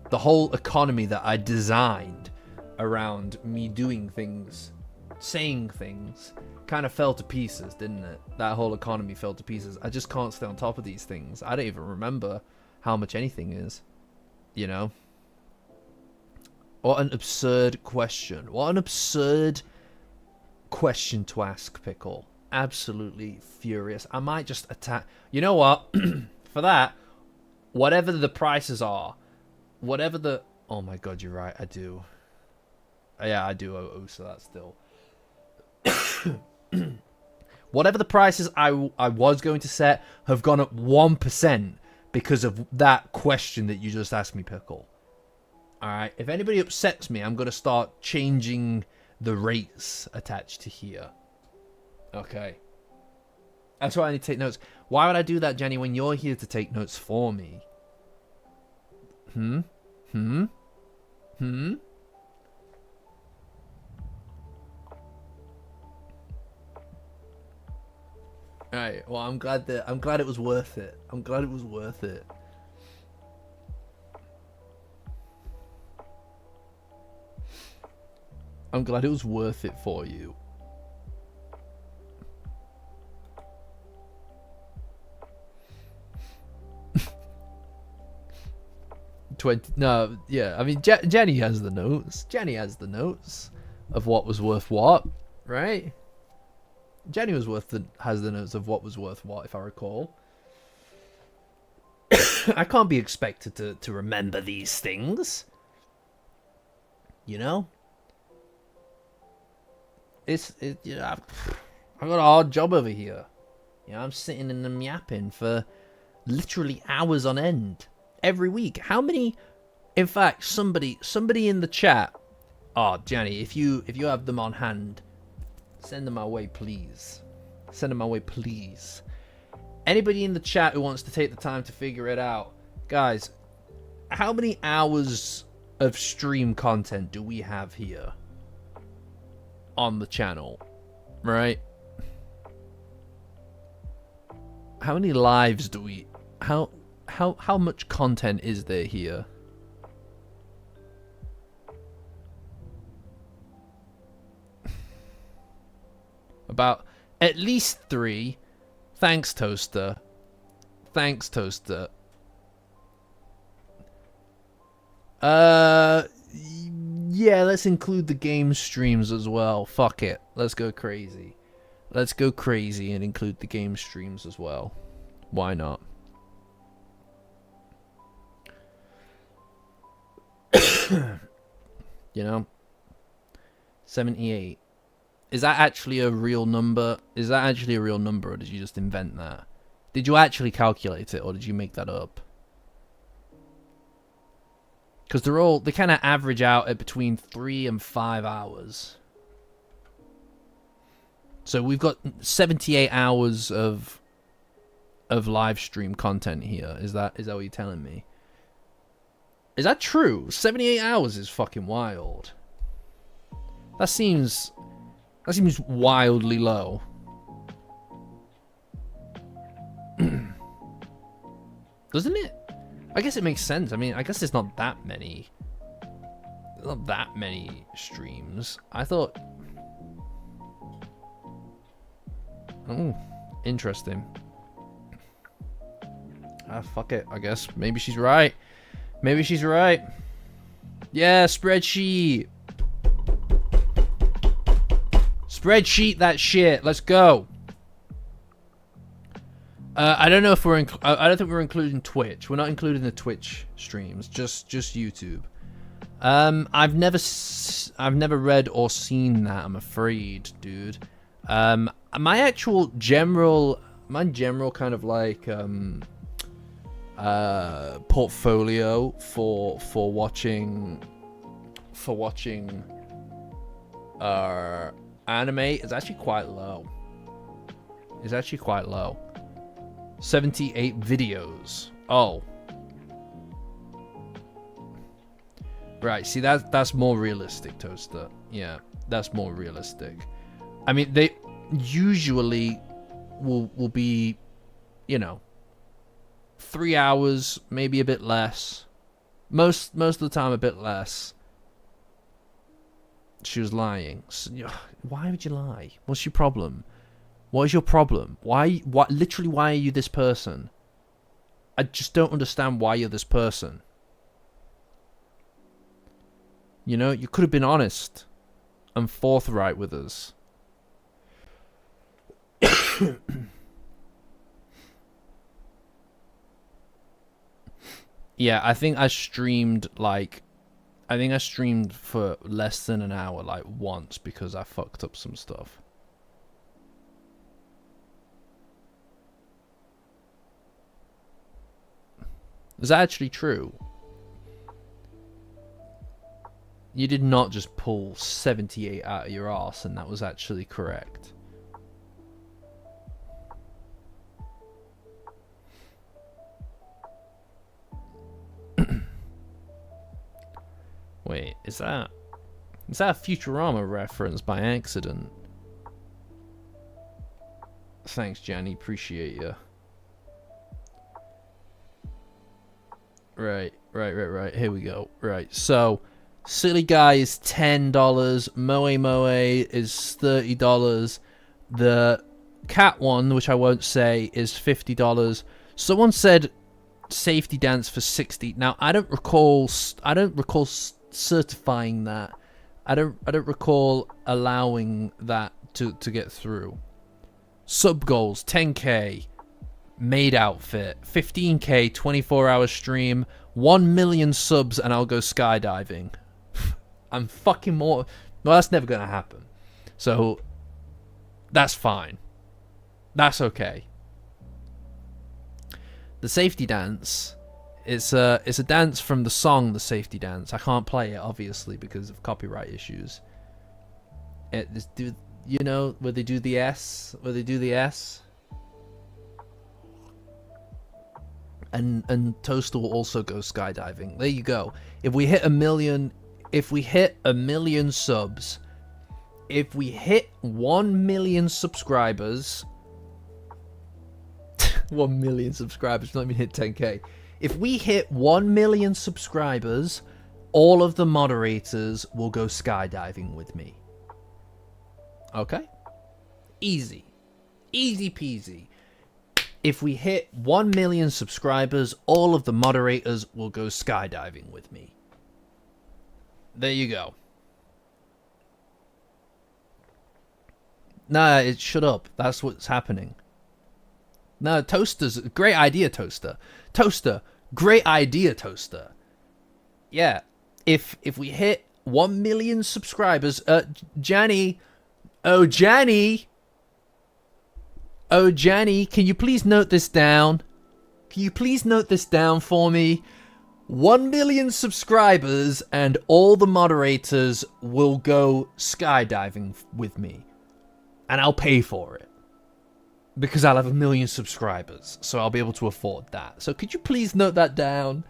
that I designed around me doing things, saying things, kind of fell to pieces, didn't it? That whole economy fell to pieces. I just can't stay on top of these things. I don't even remember how much anything is, you know? What an absurd question. What an absurd question to ask, Pickle. Absolutely furious. I might just attack... You know what? For that, whatever the prices are, whatever the... Oh my god, you're right, I do. Yeah, I do owe so that still. Whatever the prices I was going to set have gone up 1% because of that question that you just asked me, Pickle. Alright, if anybody upsets me, I'm going to start changing the rates attached to here. Okay. That's why I need to take notes. Why would I do that, Jenny, when you're here to take notes for me? Alright, well, I'm glad it was worth it. I'm glad it was worth it. I'm glad it was worth it for you. No, yeah, I mean, Jenny has the notes. Jenny has the notes of what was worth what, right? Jenny has the notes of what was worth what, if I recall. I can't be expected to remember these things. You know? You know, I've got a hard job over here. You know, I'm sitting in them yapping for literally hours on end every week. How many? In fact, somebody in the chat. Oh, Jenny, if you have them on hand, send them my way, please. Send them my way, please. Anybody in the chat who wants to take the time to figure it out, guys, how many hours of stream content do we have here on the channel, right? How many lives do we? How much content is there here? About at least 3. Thanks, Toaster. Thanks, Toaster. Yeah, let's include the game streams as well. Fuck it. Let's go crazy. Let's go crazy and include the game streams as well. Why not? You know? 78. Is that actually a real number? Is that actually a real number, or did you just invent that? Did you actually calculate it, or did you make that up? Because they kind of average out at between 3 and 5 hours. So we've got 78 hours of live stream content here. Is that what you're telling me? Is that true? 78 hours is fucking wild. That seems wildly low. Doesn't it? I guess it makes sense. I mean, I guess there's not that many. Not that many streams. I thought. Oh, interesting. Ah, fuck it. I guess maybe she's right. Maybe she's right. Yeah, spreadsheet. Spreadsheet that shit. Let's go. I don't know if I don't think we're including Twitch. We're not including the Twitch streams. Just YouTube. I've never read or seen that. I'm afraid, dude. My general kind of like portfolio for watching anime is actually quite low. It's actually quite low. 78 videos. Oh. Right, see that's more realistic, Toaster. Yeah, that's more realistic. I mean, they usually will be, you know, 3 hours, maybe a bit less. Most of the time a bit less. She was lying. So, why would you lie? What's your problem? What is your problem? Literally, why are you this person? I just don't understand why you're this person. You know, you could have been honest and forthright with us. Yeah, I think I streamed for less than an hour, like once, because I fucked up some stuff. Is that actually true? You did not just pull 78 out of your arse and that was actually correct. Wait, is that a Futurama reference by accident? Thanks, Jenny. Appreciate you. Right. Here we go. Right, so Silly Guy is $10. Moe Moe is $30. The cat one, which I won't say, is $50. Someone said Safety Dance for $60. Now I don't recall certifying that. I don't recall allowing that to get through. Sub goals 10k. Maid outfit 15k 24-hour stream 1 million subs and I'll go skydiving. I'm fucking more. Well, that's never gonna happen. So that's fine. That's okay. The safety dance, it's a dance from the song The Safety Dance. I can't play it obviously because of copyright issues. You know where they do the S, and Toaster will also go skydiving. There you go. If we hit a million subs, if we hit 1 million subscribers, 1 million subscribers, not even hit 10k. If we hit 1 million subscribers, all of the moderators will go skydiving with me. Okay? Easy. Easy peasy. If we hit 1 million subscribers, all of the moderators will go skydiving with me. There you go. Nah, shut up. That's what's happening. No, Toaster's great idea, Toaster. Toaster, great idea, Toaster. Yeah, if we hit 1 million subscribers, Janny, Janny, can you please note this down? Can you please note this down for me? 1 million subscribers and all the moderators will go skydiving with me. And I'll pay for it. Because I'll have 1 million subscribers. So I'll be able to afford that. So could you please note that down?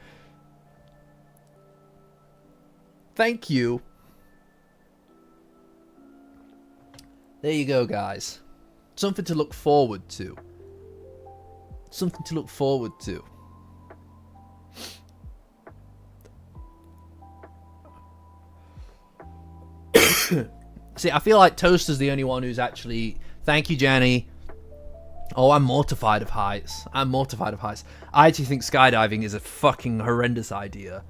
Thank you. There you go, guys. Something to look forward to. Something to look forward to. See, I feel like Toaster's the only one who's actually... Thank you, Jenny. Oh, I'm mortified of heights. I'm mortified of heights. I actually think skydiving is a fucking horrendous idea.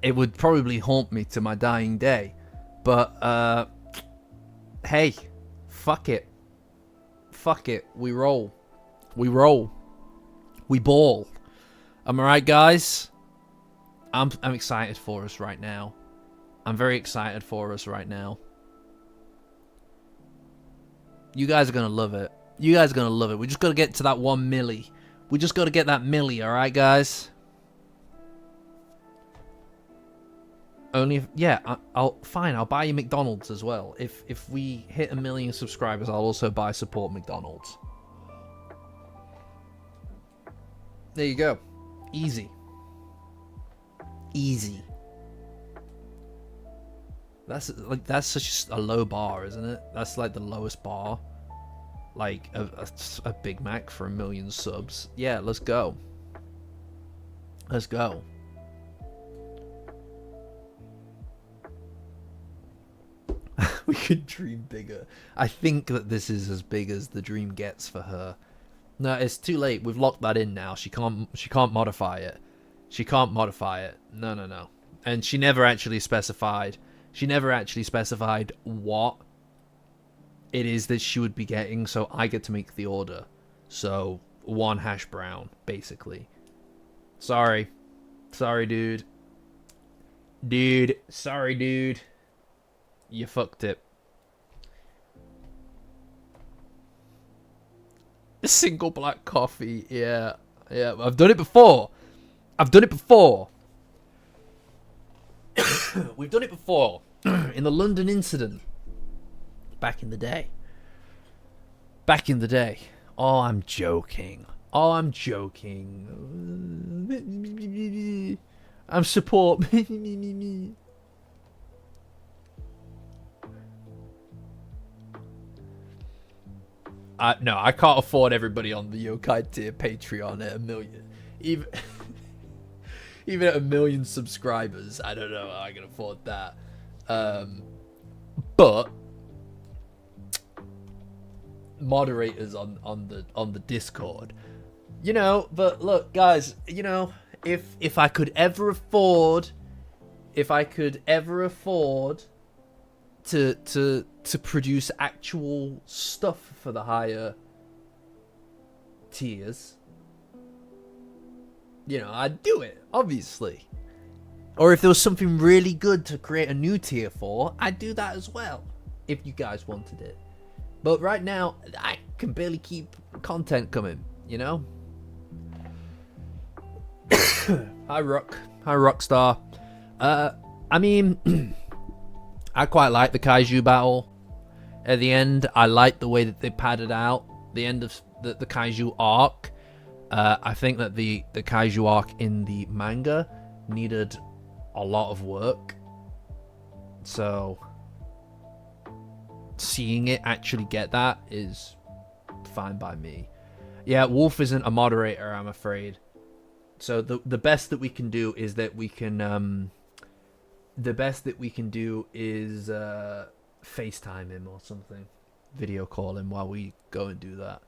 It would probably haunt me to my dying day. But, hey. Fuck it. Fuck it. We roll. We roll. We ball. Am I right, guys? I'm excited for us right now. I'm very excited for us right now. You guys are going to love it. You guys are going to love it. We just got to get to that 1 milli. We just got to get that milli, alright, guys? Only if... Yeah, fine, I'll buy you McDonald's as well. If we hit 1 million subscribers, I'll also buy support McDonald's. There you go. Easy. Easy. That's such a low bar, isn't it? That's like the lowest bar. Like a Big Mac for 1 million subs. Yeah, let's go. Let's go. We could dream bigger. I think that this is as big as the dream gets for her. No, it's too late. We've locked that in now. She can't modify it. She can't modify it. No. And she never actually specified. She never actually specified what it is that she would be getting, so I get to make the order. So, 1 hash brown, basically. Sorry. Sorry, dude. Sorry, dude. You fucked it. A single black coffee, yeah. Yeah, I've done it before. We've done it before. In the London incident. Back in the day. Oh, I'm joking. I'm support. No, I can't afford everybody on the Yokai tier Patreon at 1 million. Even at 1 million subscribers, I don't know how I can afford that. But moderators on the Discord, you know. But look, guys, you know, if I could ever afford, to produce actual stuff for the higher tiers, you know, I'd do it, obviously. Or if there was something really good to create a new tier for, I'd do that as well. if you guys wanted it. But right now, I can barely keep content coming, you know? Hi, Rockstar. I mean, I quite like the Kaiju battle. At the end, I like the way that they padded out the end of the Kaiju arc. I think that the Kaiju arc in the manga needed a lot of work. So, seeing it actually get that is fine by me. Yeah, Wolf isn't a moderator, I'm afraid. So the best that we can do is that we can FaceTime him or something, video call him while we go and do that.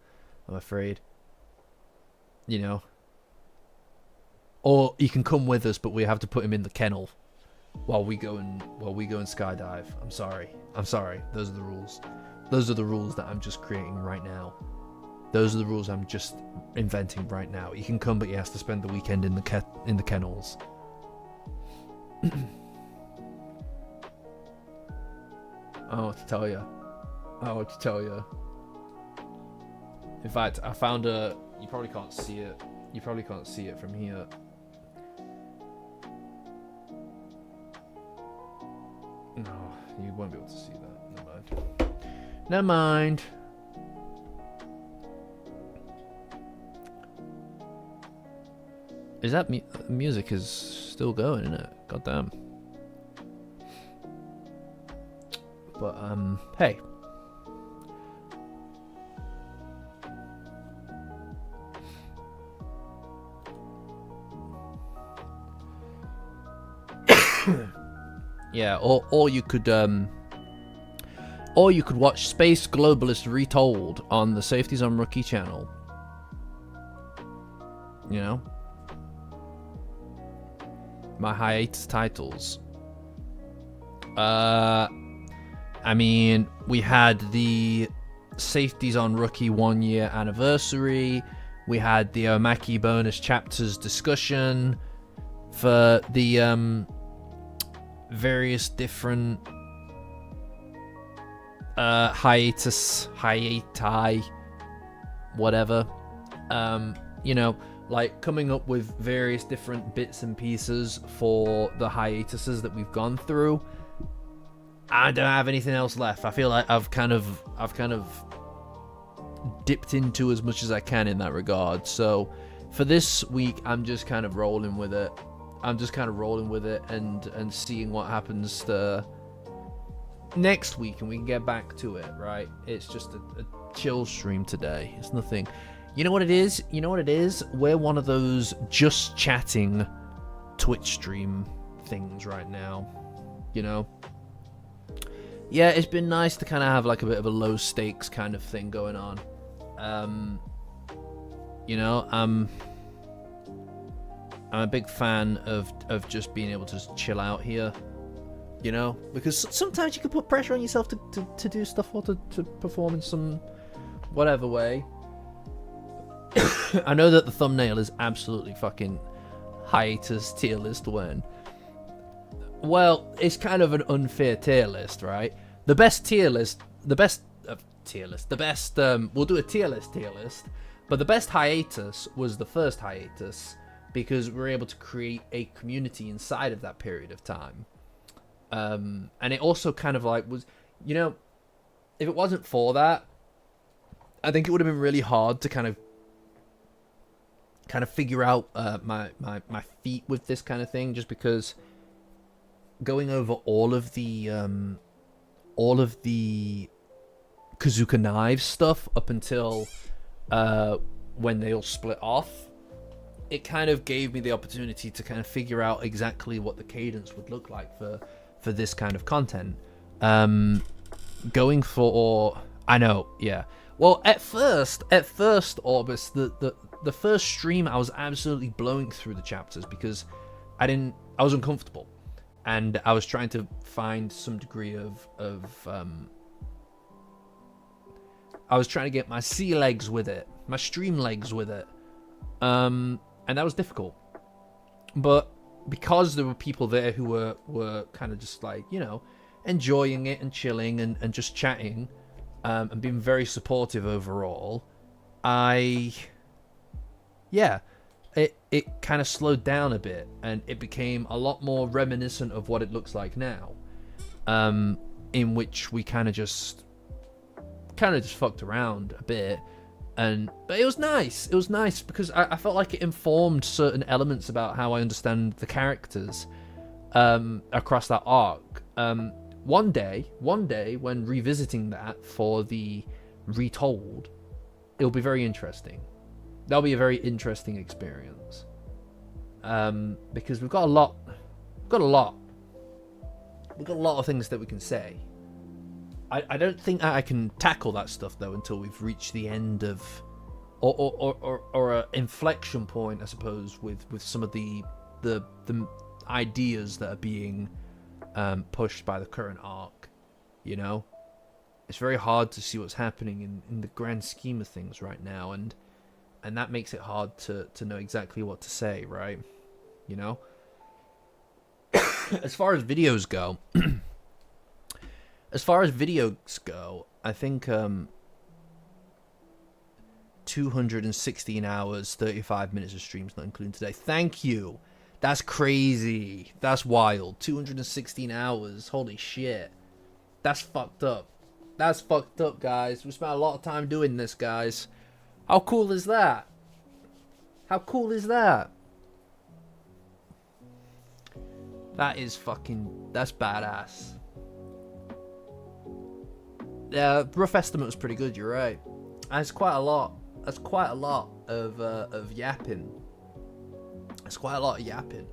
I'm afraid, you know. Or he can come with us, but we have to put him in the kennel while we go and skydive. I'm sorry. Those are the rules. Those are the rules that I'm just creating right now. Those are the rules I'm just inventing right now. He can come, but he has to spend the weekend in the kennels. I don't know what to tell you. In fact, I found a... You probably can't see it. You probably can't see it from here. No, you won't be able to see that. Never mind. Is that music is still going, isn't it? Goddamn. But hey. Yeah, or you could watch Space Globalist Retold on the Safeties on Rookie channel. You know? My hiatus titles. I mean, we had the Safeties on Rookie 1 year anniversary. We had the Omaki bonus chapters discussion for the various different hiati, whatever. You know, like coming up with various different bits and pieces for the hiatuses that we've gone through. I don't have anything else left. I feel like I've kind of dipped into as much as I can in that regard. So for this week, I'm just kind of rolling with it. and seeing what happens next week, and we can get back to it, right? It's just a chill stream today. It's nothing. You know what it is? We're one of those just chatting Twitch stream things right now. You know? Yeah, it's been nice to kind of have like a bit of a low stakes kind of thing going on. You know, I'm a big fan of just being able to chill out here. You know, because sometimes you can put pressure on yourself to do stuff or to perform in some whatever way. I know that the thumbnail is absolutely fucking hiatus tier list when. Well, it's kind of an unfair tier list, right? The best, we'll do a tier list, but the best hiatus was the first hiatus because we were able to create a community inside of that period of time. And it also kind of like was, you know, if it wasn't for that, I think it would have been really hard to kind of figure out my feet with this kind of thing, just because going over all of the Kazuka Knives stuff up until when they all split off, it kind of gave me the opportunity to kind of figure out exactly what the cadence would look like for this kind of content. Going for, I know, yeah. Well, at first, Orbis, the first stream, I was absolutely blowing through the chapters because I was uncomfortable, and I was trying to find some degree of I was trying to get my sea legs with it, my stream legs with it, and that was difficult. But because there were people there who were kind of just like, you know, enjoying it and chilling and just chatting, and being very supportive overall, it kind of slowed down a bit, and it became a lot more reminiscent of what it looks like now, in which we kind of just fucked around a bit. But it was nice. It was nice because I felt like it informed certain elements about how I understand the characters across that arc. One day, when revisiting that for the retold, it'll be very interesting. That'll be a very interesting experience. Because we've got a lot of things that we can say. I don't think I can tackle that stuff though until we've reached the end of, or a inflection point, I suppose, with some of the ideas that are being pushed by the current arc. You know, it's very hard to see what's happening in the grand scheme of things right now, and that makes it hard to know exactly what to say, right? You know, as far as videos go. I think 216 hours, 35 minutes of streams, not including today. Thank you. That's crazy. That's wild. 216 hours. Holy shit. That's fucked up. That's fucked up, guys. We spent a lot of time doing this, guys. How cool is that? How cool is that? That is fucking... That's badass. Yeah, rough estimate was pretty good, you're right. That's quite a lot. That's quite a lot of yapping. That's quite a lot of yapping.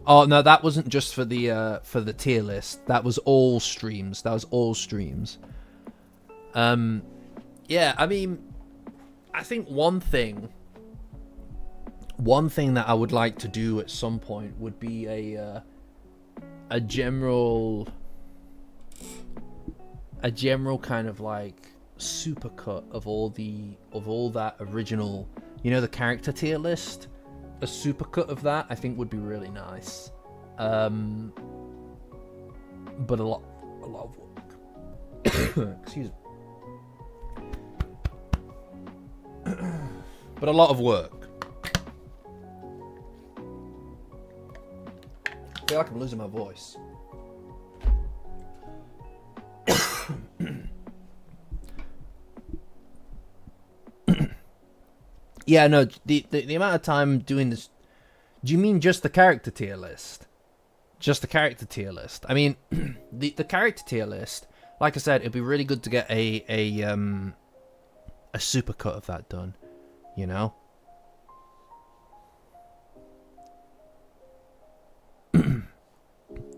Oh no, that wasn't just for the tier list. That was all streams. Yeah, I mean, I think one thing that I would like to do at some point would be a general kind of like supercut of all that original, you know, the character tier list. A supercut of that I think would be really nice. But a lot of work. Excuse me. But a lot of work. I feel like I'm losing my voice. Yeah, no, the amount of time doing this... Do you mean just the character tier list? Just the character tier list? I mean, the character tier list, like I said, it'd be really good to get a supercut of that done, you know?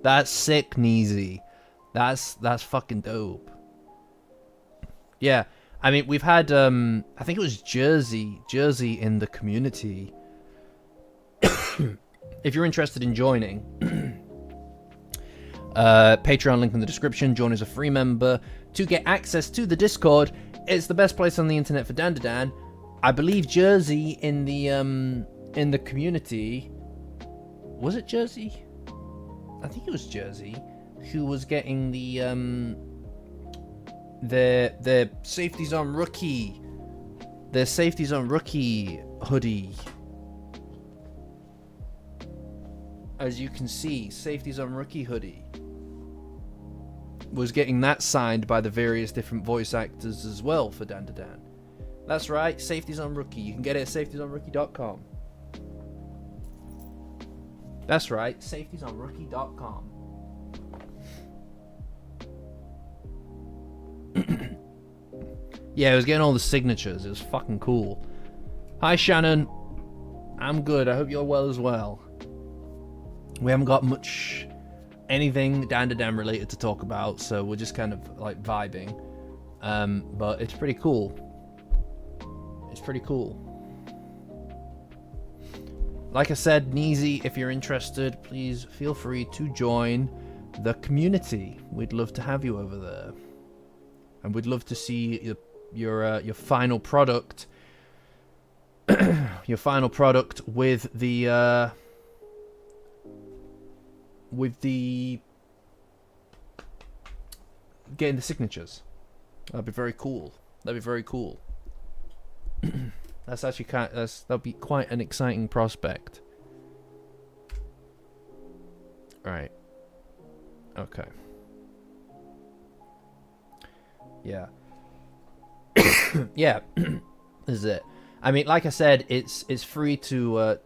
That's sick, Neezy. That's fucking dope. Yeah, I mean, we've had, I think it was Jersey in the community. If you're interested in joining, Patreon link in the description. Join as a free member to get access to the Discord. It's the best place on the internet for Dandadan. I believe Jersey in the community, was it Jersey? I think it was Jersey who was getting their Safety Zone Rookie, their Safety Zone Rookie hoodie. As you can see, Safety Zone Rookie hoodie was getting that signed by the various different voice actors as well for Dandadan. That's right, Safety Zone Rookie. You can get it at safetyzonerookie.com. That's right, safetyzonerookie.com. Yeah, it was getting all the signatures. It was fucking cool. Hi, Shannon. I'm good. I hope you're well as well. We haven't got much anything Dandadan related to talk about, so we're just kind of like vibing. But it's pretty cool. It's pretty cool. Like I said, Neezy, if you're interested, please feel free to join the community. We'd love to have you over there. And we'd love to see your final product your final product with the getting the signatures. That'd be very cool. That'd be very cool. That's actually that'll be quite an exciting prospect. Right. Okay. Yeah. Yeah. This is it. I mean, like I said, it's free to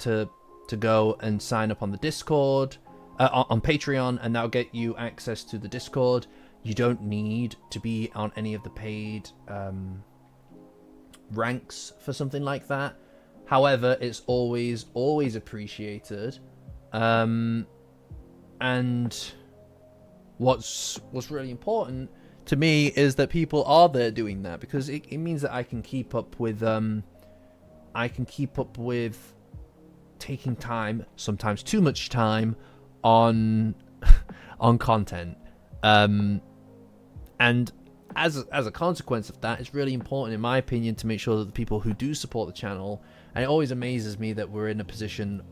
go and sign up on the Discord, on Patreon, and that'll get you access to the Discord. You don't need to be on any of the paid ranks for something like that. However, it's always appreciated. And what's really important to me is that people are there doing that, because it means that I can keep up with taking time, sometimes too much time, on content. And as a consequence of that, it's really important, in my opinion, to make sure that the people who do support the channel, and it always amazes me that we're in a position,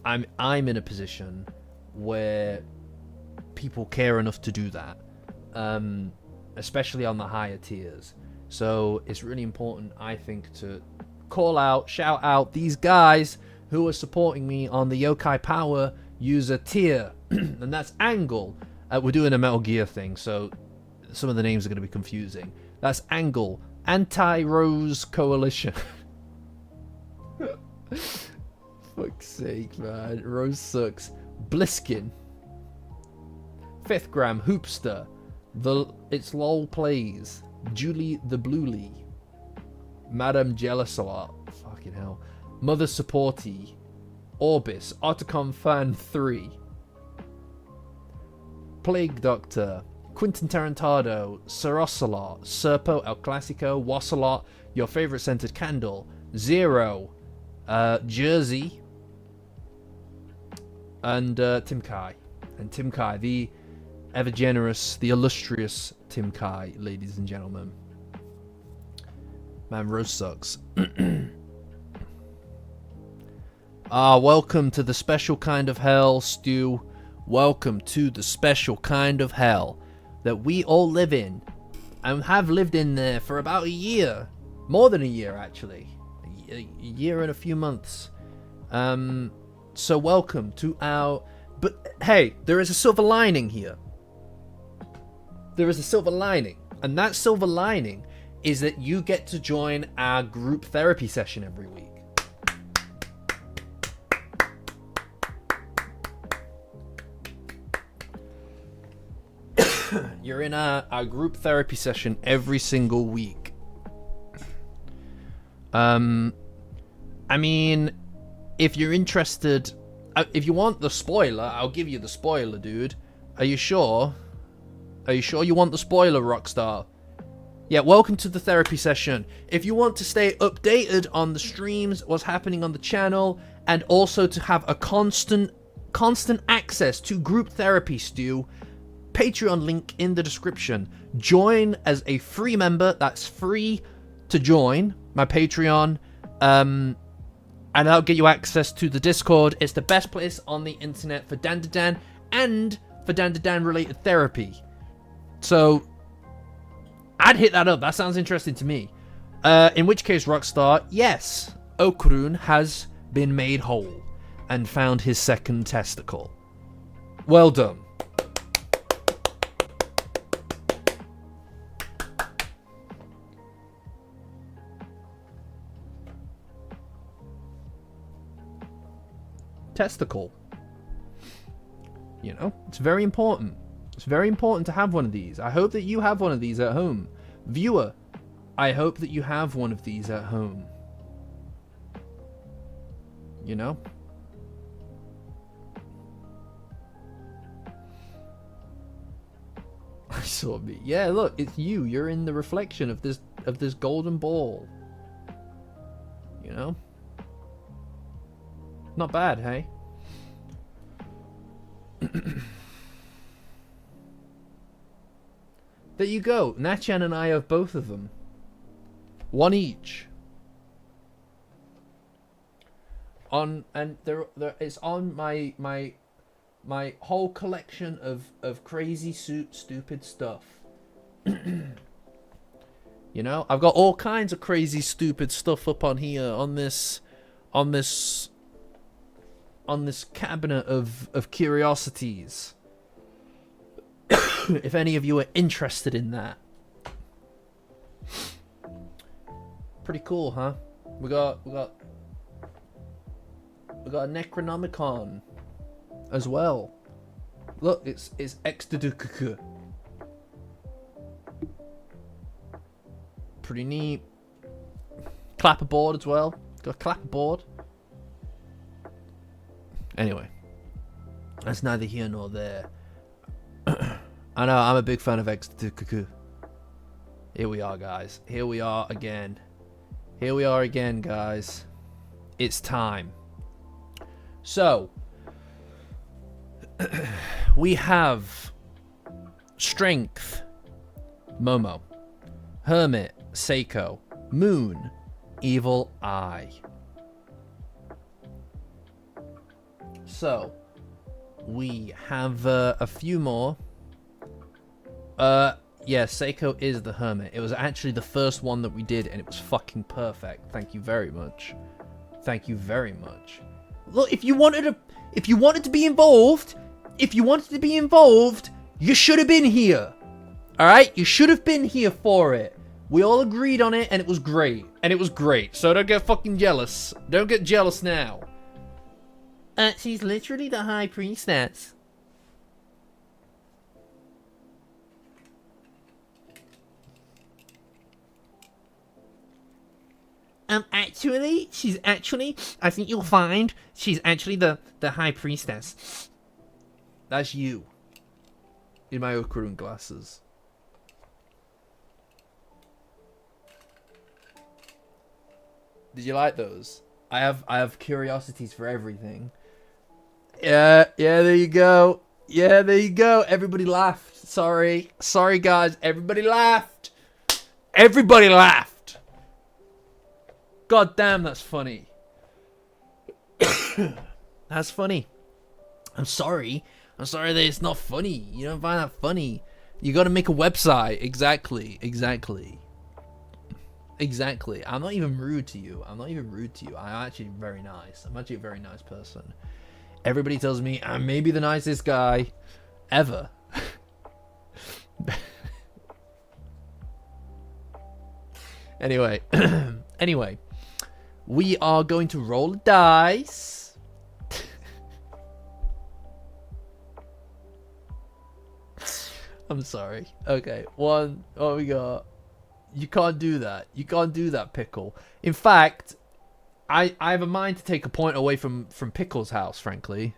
I'm in a position where people care enough to do that, especially on the higher tiers. So it's really important, I think, to call out, shout out these guys who are supporting me on the Yokai Power user tier, and that's Angle. We're doing a Metal Gear thing, so some of the names are going to be confusing. That's Angle, Anti-Rose Coalition. Fuck's sake, man. Rose sucks. Bliskin, Fifth Gram, Hoopster, It's LOL Plays, Julie the Bluely, Madame Jealousot, fucking hell, Mother Supporty, Orbis, Otacon Fan 3, Plague Doctor, Quentin Tarantado, Sir Ocelot, Serpo, El Clasico, Wassalot, Your Favorite Scented Candle, Zero, Jersey, and Tim Kai. And Tim Kai, the ever generous, the illustrious Tim Kai, ladies and gentlemen. Man, Rose sucks. Welcome to the special kind of hell, Stu. Welcome to the special kind of hell that we all live in, and have lived in there for about a year. More than a year, actually. A year and a few months. So welcome to our... But hey, there is a silver lining here. There is a silver lining. And that silver lining is that you get to join our group therapy session every week. You're in our group therapy session every single week. I mean, if you're interested, if you want the spoiler, I'll give you the spoiler, dude. Are you sure? Are you sure you want the spoiler, Rockstar? Yeah, welcome to the therapy session. If you want to stay updated on the streams, what's happening on the channel, and also to have a constant access to group therapy, Stu, Patreon link in the description. Join as a free member. That's free to join my Patreon. And that'll get you access to the Discord. It's the best place on the internet for Dandadan and for Dandadan related therapy. So I'd hit that up. That sounds interesting to me. In which case, Rockstar, yes, Okrun has been made whole and found his second testicle. Well done. Testicle. You know, it's very important. It's very important to have one of these. I hope that you have one of these at home. Viewer, I hope that you have one of these at home. You know? I saw me. Yeah, look, it's you. You're in the reflection of this golden ball. You know? Not bad, hey? There you go. Nachan and I have both of them. One each. it's on my whole collection of crazy stupid stuff. You know, I've got all kinds of crazy stupid stuff up on here on this cabinet of curiosities. If any of you are interested in that. Pretty cool, huh? We got a Necronomicon as well. Look, it's Extadukuku. Pretty neat. Clapperboard as well. Got a clapperboard. Anyway, that's neither here nor there. I know, I'm a big fan of Extadukuku. Here we are, guys. Here we are again. Here we are again, guys. It's time. So, we have Strength, Momo, Hermit, Seiko, Moon, Evil Eye. So, we have a few more. Yeah, Seiko is the Hermit. It was actually the first one that we did, and it was fucking perfect. Thank you very much. Thank you very much. Look, if you wanted to be involved, you should have been here. All right, you should have been here for it. We all agreed on it, and it was great. So don't get fucking jealous. Don't get jealous now. She's literally the High Priestess. I think you'll find she's actually the High Priestess. That's you. In my Okarun glasses. Did you like those? I have curiosities for everything. Yeah, there you go. Everybody laughed. Sorry guys, everybody laughed. God damn, that's funny. That's funny. I'm sorry that it's not funny. You don't find that funny. You gotta make a website. Exactly. I'm not even rude to you. I'm actually very nice. I'm actually a very nice person. Everybody tells me I'm maybe the nicest guy ever. Anyway, we are going to roll a dice. I'm sorry. Okay, one. What we got? You can't do that. Pickle. In fact, I have a mind to take a point away from Pickle's house, frankly.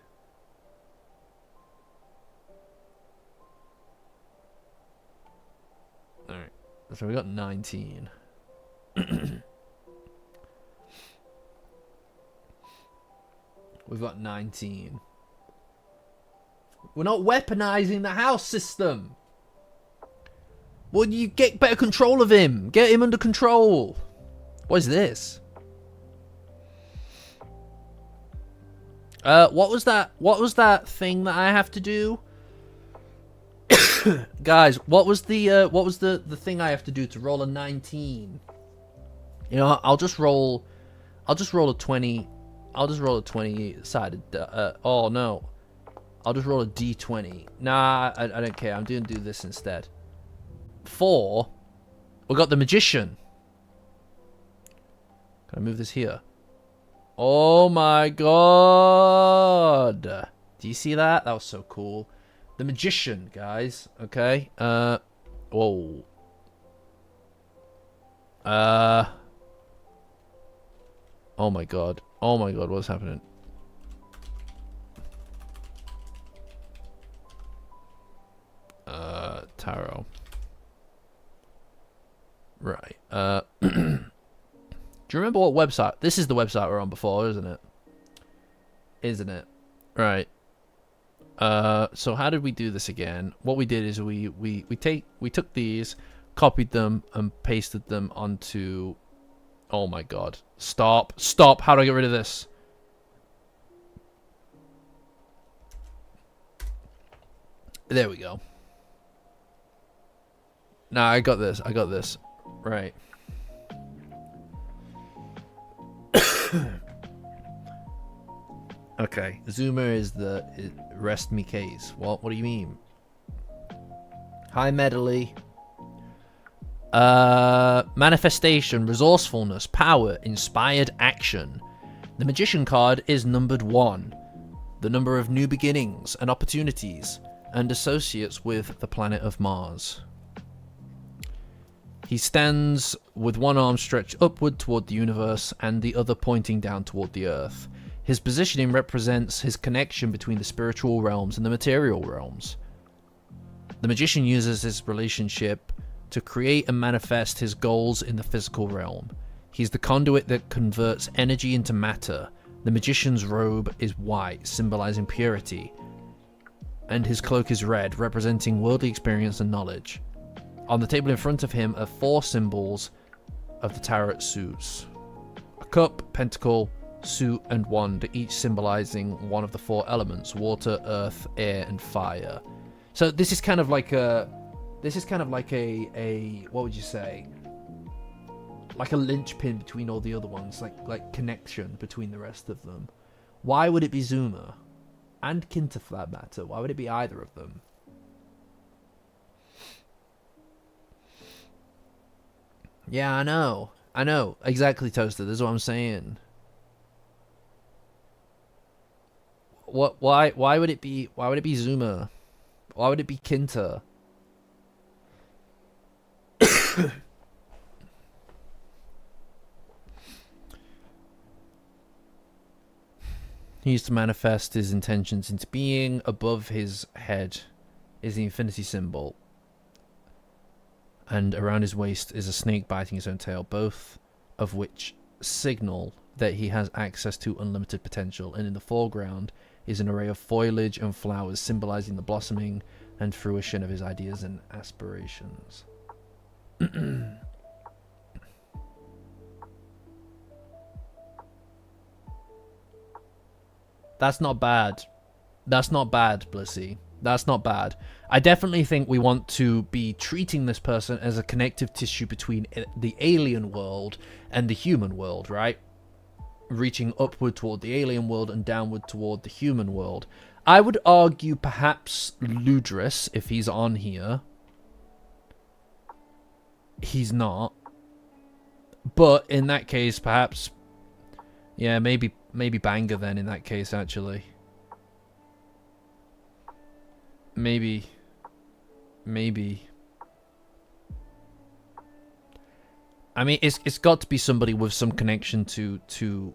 Alright. So we got 19. We've got 19. We're not weaponizing the house system. Well, you get better control of him. Get him under control. What is this? What was that thing that I have to do? Guys, what was the thing I have to do to roll a 19? You know, I'll just roll a 20. I'll just roll a 20-sided. Oh no, I'll just roll a d20. Nah, I don't care. I'm gonna do this instead. 4. We got the Magician. Can I move this here? Oh my god! Do you see that? That was so cool. The Magician, guys. Okay. Whoa. Oh my god. Oh my god, what's happening? Tarot. Right. Do you remember what website? This is the website we were on before, isn't it? Right. So how did we do this again? What we did is we took these, copied them, and pasted them onto. Oh my god! Stop! How do I get rid of this? There we go. Nah, I got this. I got this. Right. Okay. Zuma is the... rest me case. What do you mean? Hi, Medley. Manifestation, resourcefulness, power, inspired action. The Magician card is numbered 1. The number of new beginnings and opportunities, and associates with the planet of Mars. He stands with one arm stretched upward toward the universe and the other pointing down toward the earth. His positioning represents his connection between the spiritual realms and the material realms. The Magician uses his relationship to create and manifest his goals in the physical realm. He's the conduit that converts energy into matter. The Magician's robe is white, symbolizing purity, and his cloak is red, representing worldly experience and knowledge. On the table in front of him are 4 symbols of the tarot suits. A cup, pentacle, suit, and wand, each symbolizing one of the 4 elements: water, earth, air, and fire. So this is kind of like a... what would you say? Like a linchpin between all the other ones, like connection between the rest of them. Why would it be Zuma? And Kinta for that matter. Why would it be either of them? Yeah, I know. Exactly, Toaster. This is what I'm saying. Why would it be Zuma? Why would it be Kinta? He used to manifest his intentions into being. Above his head is the infinity symbol, and around his waist is a snake biting his own tail, both of which signal that he has access to unlimited potential. And in the foreground is an array of foliage and flowers, symbolizing the blossoming and fruition of his ideas and aspirations. That's not bad. That's not bad, Blissy. That's not bad. I definitely think we want to be treating this person as a connective tissue between the alien world and the human world, right? Reaching upward toward the alien world and downward toward the human world. I would argue perhaps Ludris, if he's on here. He's not. But in that case, perhaps... yeah, maybe Banger then in that case, actually. Maybe. I mean, it's got to be somebody with some connection to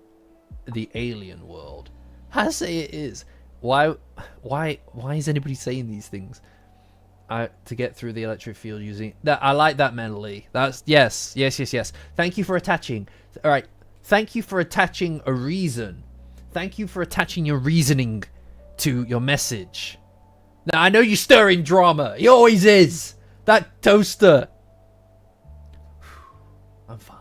the alien world. I say it is. Why is anybody saying these things? To get through the electric field using that. I like that mentally. That's yes. Thank you for attaching. All right. Thank you for attaching a reason. Thank you for attaching your reasoning to your message. Now, I know you're stirring drama. He always is. That Toaster. I'm fine.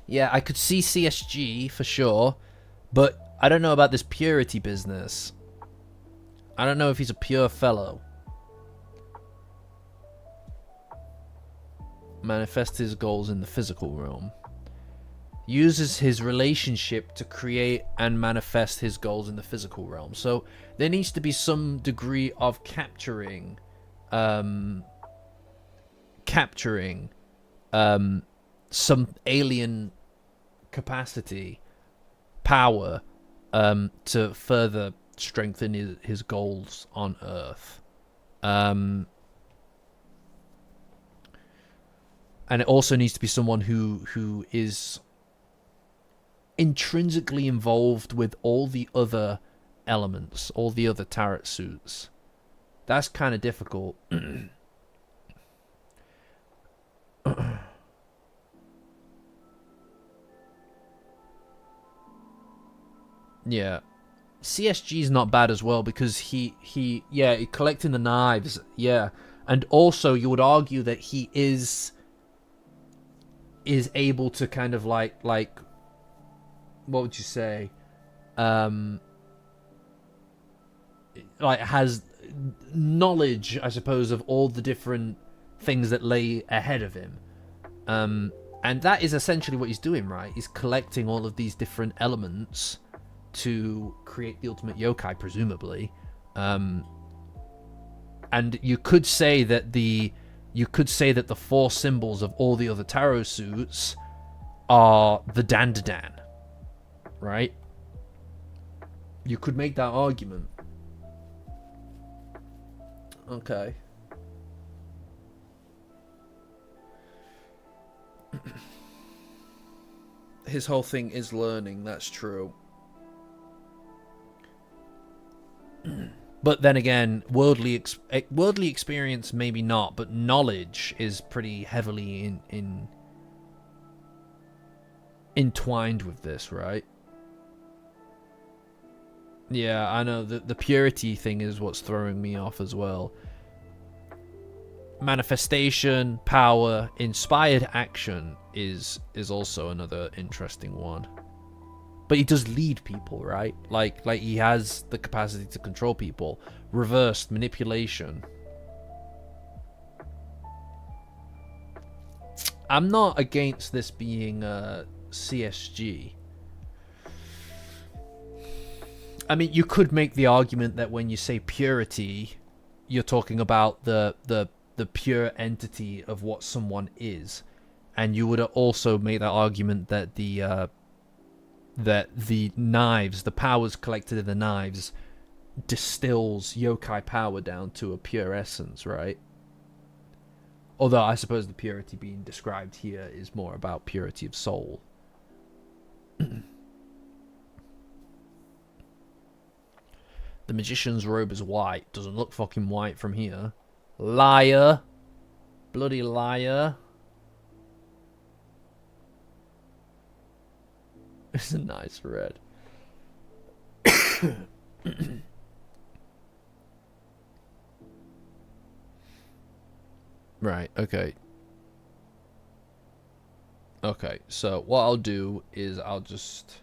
Yeah, I could see CSG for sure, but I don't know about this purity business. I don't know if he's a pure fellow. Manifest his goals in the physical realm. Uses his relationship to create and manifest his goals in the physical realm. So there needs to be some degree of capturing some alien capacity, power, to further strengthen his goals on Earth. And it also needs to be someone who is intrinsically involved with all the other elements, all the other tarot suits. That's kind of difficult. Yeah. CSG's not bad as well because he collecting the knives, yeah. And also you would argue that he is able to kind of like what would you say? like has knowledge, I suppose, of all the different things that lay ahead of him. And that is essentially what he's doing, right? He's collecting all of these different elements to create the ultimate yokai, presumably. And you could say that the four symbols of all the other tarot suits are the Dandadan, right? You could make that argument. Okay. His whole thing is learning, that's true. But then again, worldly experience maybe not, but knowledge is pretty heavily entwined with this, right? Yeah, I know. The purity thing is what's throwing me off as well. Manifestation, power, inspired action is also another interesting one. But he does lead people, right? Like he has the capacity to control people. Reversed manipulation. I'm not against this being CSG. I mean, you could make the argument that when you say purity, you're talking about the pure entity of what someone is, and you would also make that argument that the knives, the powers collected in the knives, distills yokai power down to a pure essence, right? Although I suppose the purity being described here is more about purity of soul. The magician's robe is white. Doesn't look fucking white from here. Liar. Bloody liar. It's a nice red. Right, okay. Okay, so what I'll do is I'll just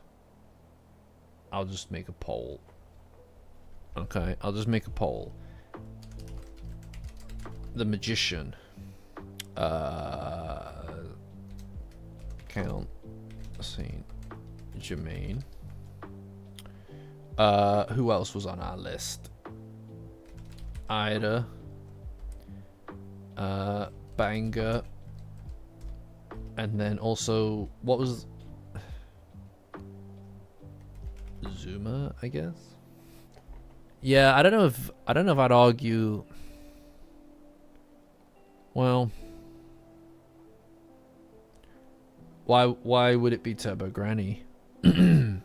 make a poll. Okay, I'll just make a poll. The magician. Count Saint Germain. Who else was on our list? Ida. Banger. And then also, what was Zuma, I guess? Yeah, I don't know if I'd argue. Well, why would it be Turbo Granny? I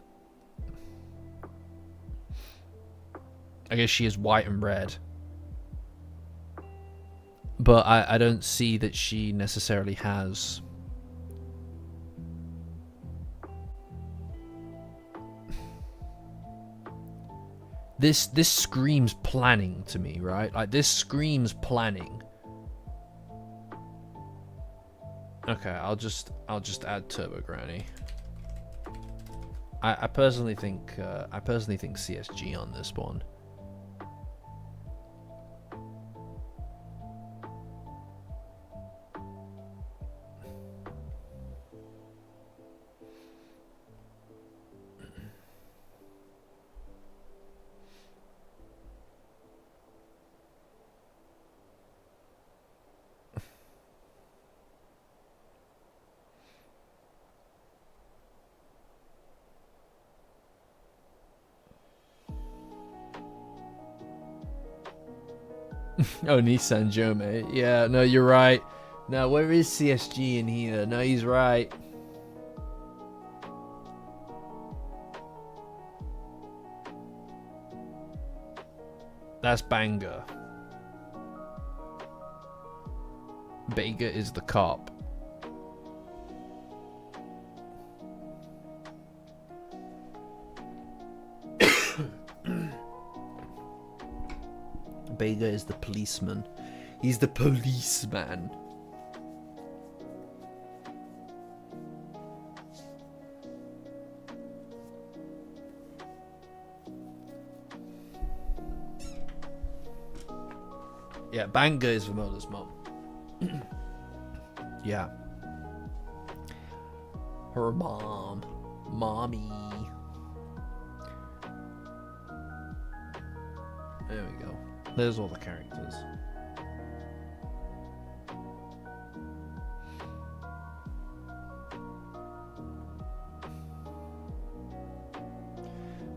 guess she is white and red. But I don't see that she necessarily has. This screams planning to me, right? Like, this screams planning. Okay, I'll just add Turbo Granny. I personally think CSG on this one. Oh, Nissan Jome. Yeah, no, you're right. No, where is CSG in here? No, he's right. That's Banger. Banger is the cop. Banger is the policeman. He's the policeman. Yeah, Banga is Vimoda's mom. Yeah. Her mom. Mommy. There we go. There's all the characters.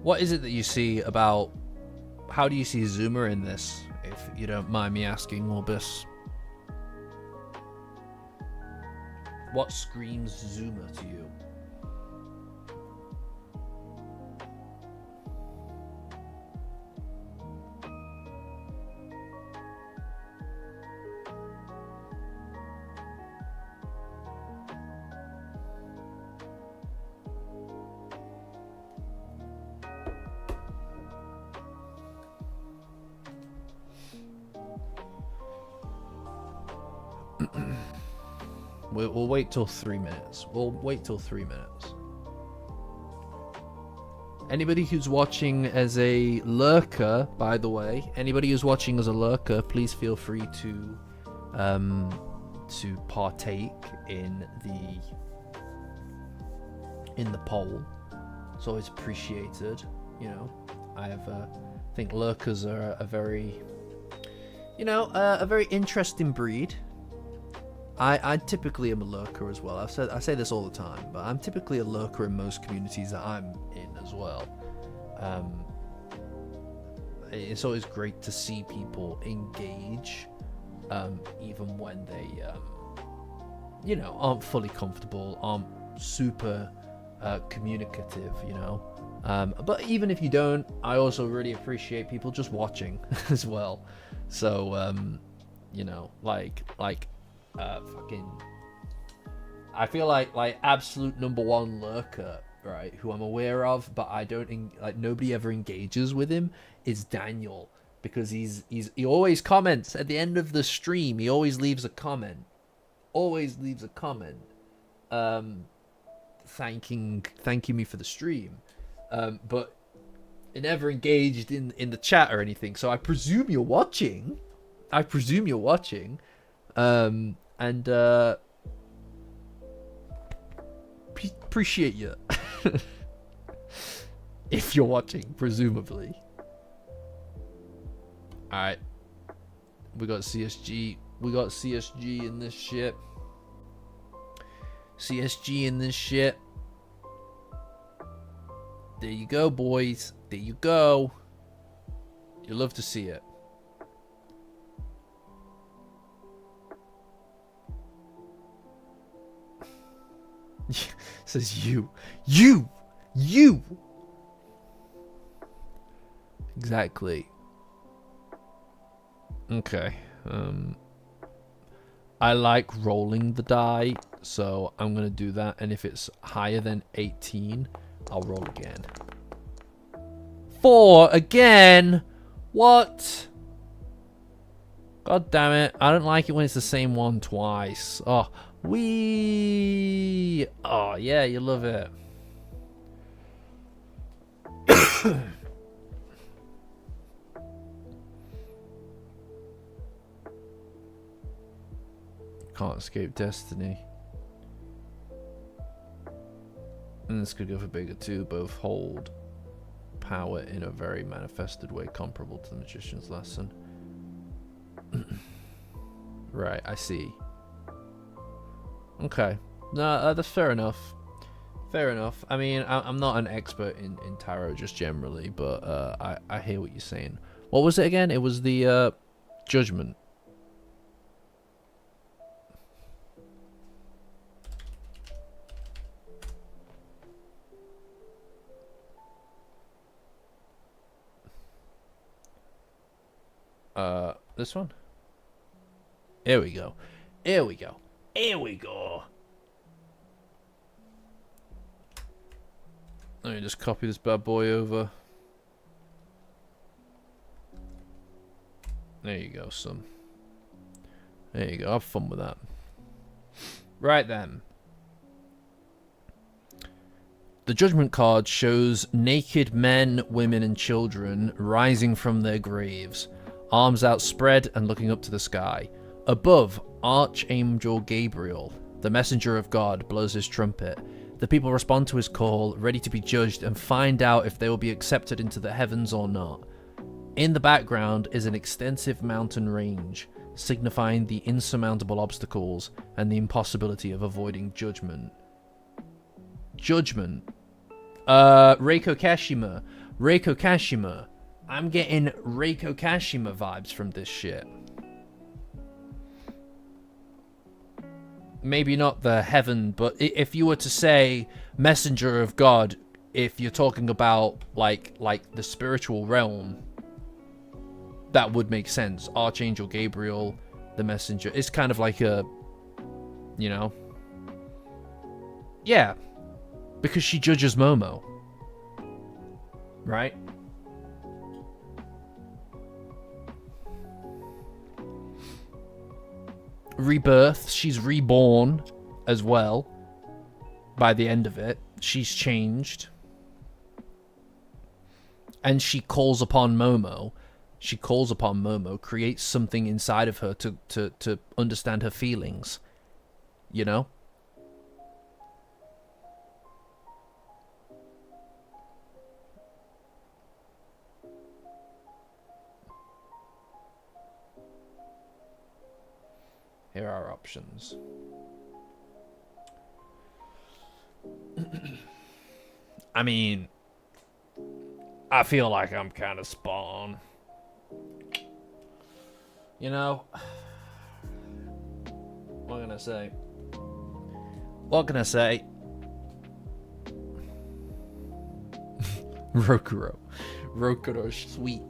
What is it that you see about... How do you see Zuma in this, if you don't mind me asking, Orbis? What screams Zuma to you? We'll wait till 3 minutes. We'll wait till 3 minutes. Anybody who's watching as a lurker, by the way, anybody who's watching as a lurker, please feel free to partake in the poll. It's always appreciated, you know. I think lurkers are a very, a very interesting breed. I typically am a lurker as well. I say this all the time, but I'm typically a lurker in most communities that I'm in as well. It's always great to see people engage, even when they, aren't fully comfortable, aren't super communicative, But even if you don't, I also really appreciate people just watching as well. So, I feel like absolute number one lurker, right, who I'm aware of, but I don't nobody ever engages with him, is Daniel, because he always comments at the end of the stream. He always leaves a comment, thanking me for the stream, but he never engaged in the chat or anything. So I presume you're watching. And appreciate you if you're watching, presumably. All right, we got CSG. We got CSG in this shit. There you go, boys. There you go. You love to see it. Says you. Exactly. Okay. I like rolling the die, so I'm gonna do that. And if it's higher than 18, I'll roll again. 4 again. What? God damn it! I don't like it when it's the same one twice. Oh. Oh yeah, you love it. Can't escape destiny. And this could go for bigger too. Both hold power in a very manifested way comparable to the magician's lesson. Right, I see. Okay, no, that's fair enough. I mean, I'm not an expert in tarot just generally, but I hear what you're saying. What was it again? It was the judgment. This one? Here we go. Here we go. Let me just copy this bad boy over. There you go, son. There you go. Have fun with that. Right then. The Judgment card shows naked men, women, and children rising from their graves. arms outspread and looking up to the sky. Above, Archangel Gabriel, the messenger of God, blows his trumpet. The people respond to his call, ready to be judged and find out if they will be accepted into the heavens or not. In the background is an extensive mountain range, signifying the insurmountable obstacles and the impossibility of avoiding judgment. Judgment. Reiko Kashima. Reiko Kashima. I'm getting Reiko Kashima vibes from this shit. Maybe not the heaven, but if you were to say messenger of God, if you're talking about like the spiritual realm, that would make sense. Archangel Gabriel, the messenger. It's kind of like a, you know. Yeah. Because she judges Momo. Right? Rebirth. She's reborn as well. By the end of it. She's changed. And she calls upon Momo. She calls upon Momo, creates something inside of her to understand her feelings. You know? Here are options. I mean, I feel like I'm kind of spot on. You know, what can I say? What can I say? Rokuro. Rokuro sweep.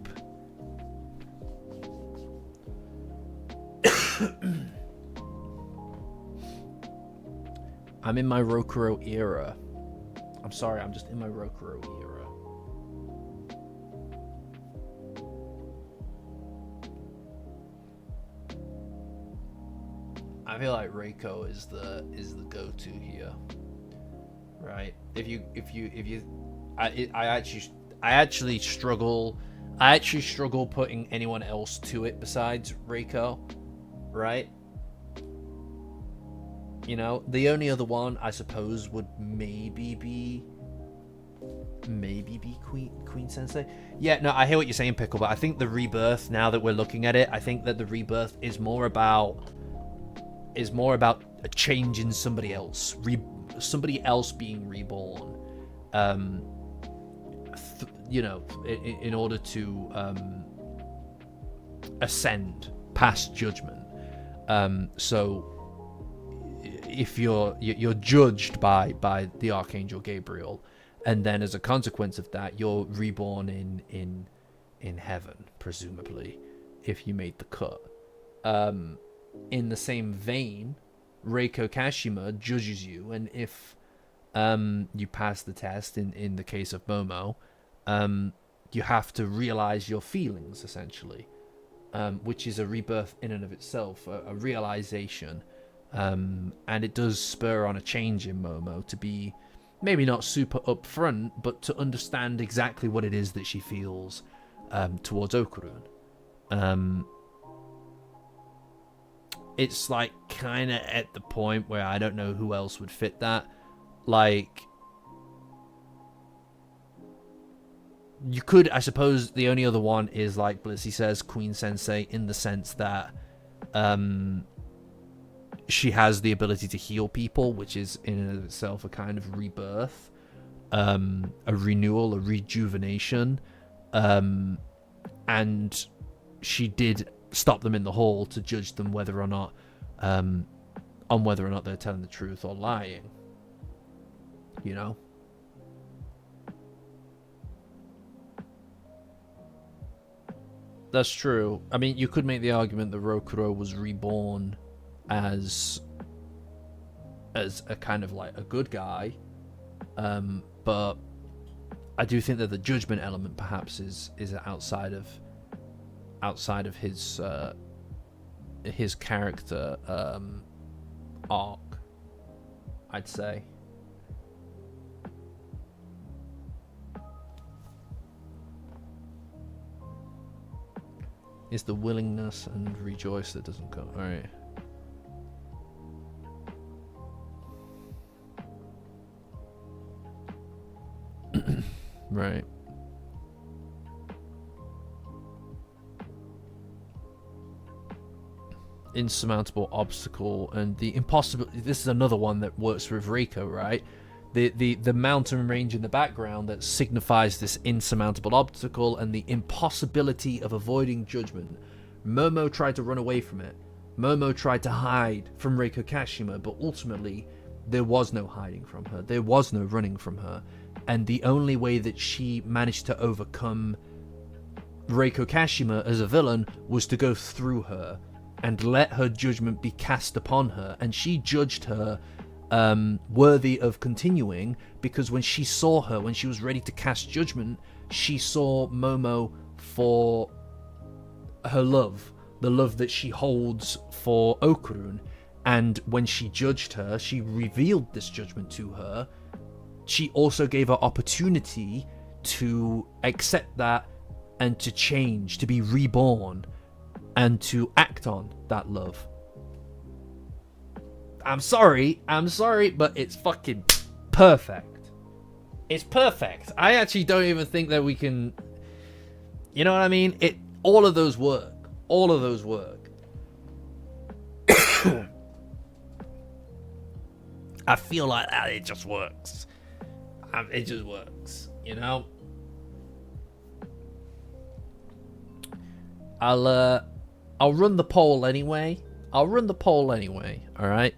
I'm in my Rokuro era. I'm sorry, I'm just in my Rokuro era. I feel like Reiko is the go-to here, right? I actually struggle putting anyone else to it besides Reiko, right? You know, the only other one I suppose would maybe be Queen Sensei. Yeah, no, I hear what you're saying, Pickle, but I think the Rebirth, now that we're looking at it, I think that the Rebirth is more about a change in somebody else, somebody else being reborn, you know, in order to ascend past judgment. So if you're judged by the Archangel Gabriel, and then as a consequence of that, you're reborn in heaven, presumably, if you made the cut. In the same vein, Reiko Kashima judges you, and if you pass the test, in the case of Momo, you have to realize your feelings, essentially, which is a rebirth in and of itself, a realization, and it does spur on a change in Momo to be maybe not super upfront, but to understand exactly what it is that she feels towards Okurun. It's like kind of at the point where I don't know who else would fit that. Like, you could, I suppose, the only other one is, like Blissy says, Queen Sensei, in the sense that she has the ability to heal people, which is in and of itself a kind of rebirth, a renewal, a rejuvenation, and she did stop them in the hall to judge them whether or not on whether or not they're telling the truth or lying, you know. That's true. I mean, you could make the argument that Rokuro was reborn as a kind of like a good guy, but I do think that the judgment element perhaps is outside of his character arc, I'd say. It's the willingness and rejoice that doesn't come. Alright. Right. Insurmountable obstacle and the impossibility. This is another one that works with Rico, right? The mountain range in the background that signifies this insurmountable obstacle and the impossibility of avoiding judgment. Momo tried to run away from it. Momo tried to hide from Reiko Kashima, but ultimately there was no hiding from her. There was no running from her. And the only way that she managed to overcome Reiko Kashima as a villain was to go through her and let her judgment be cast upon her. And she judged her worthy of continuing, because when she saw her, when she was ready to cast judgment, she saw Momo for her love, the love that she holds for Okurun. And when she judged her, she revealed this judgment to her. She also gave her opportunity to accept that and to change, to be reborn, and to act on that love. I'm sorry, but it's fucking perfect. It's perfect. I actually don't even think that we can... You know what I mean? All of those work. All of those work. I feel like it just works. It just works, you know? I'll run the poll anyway. Alright?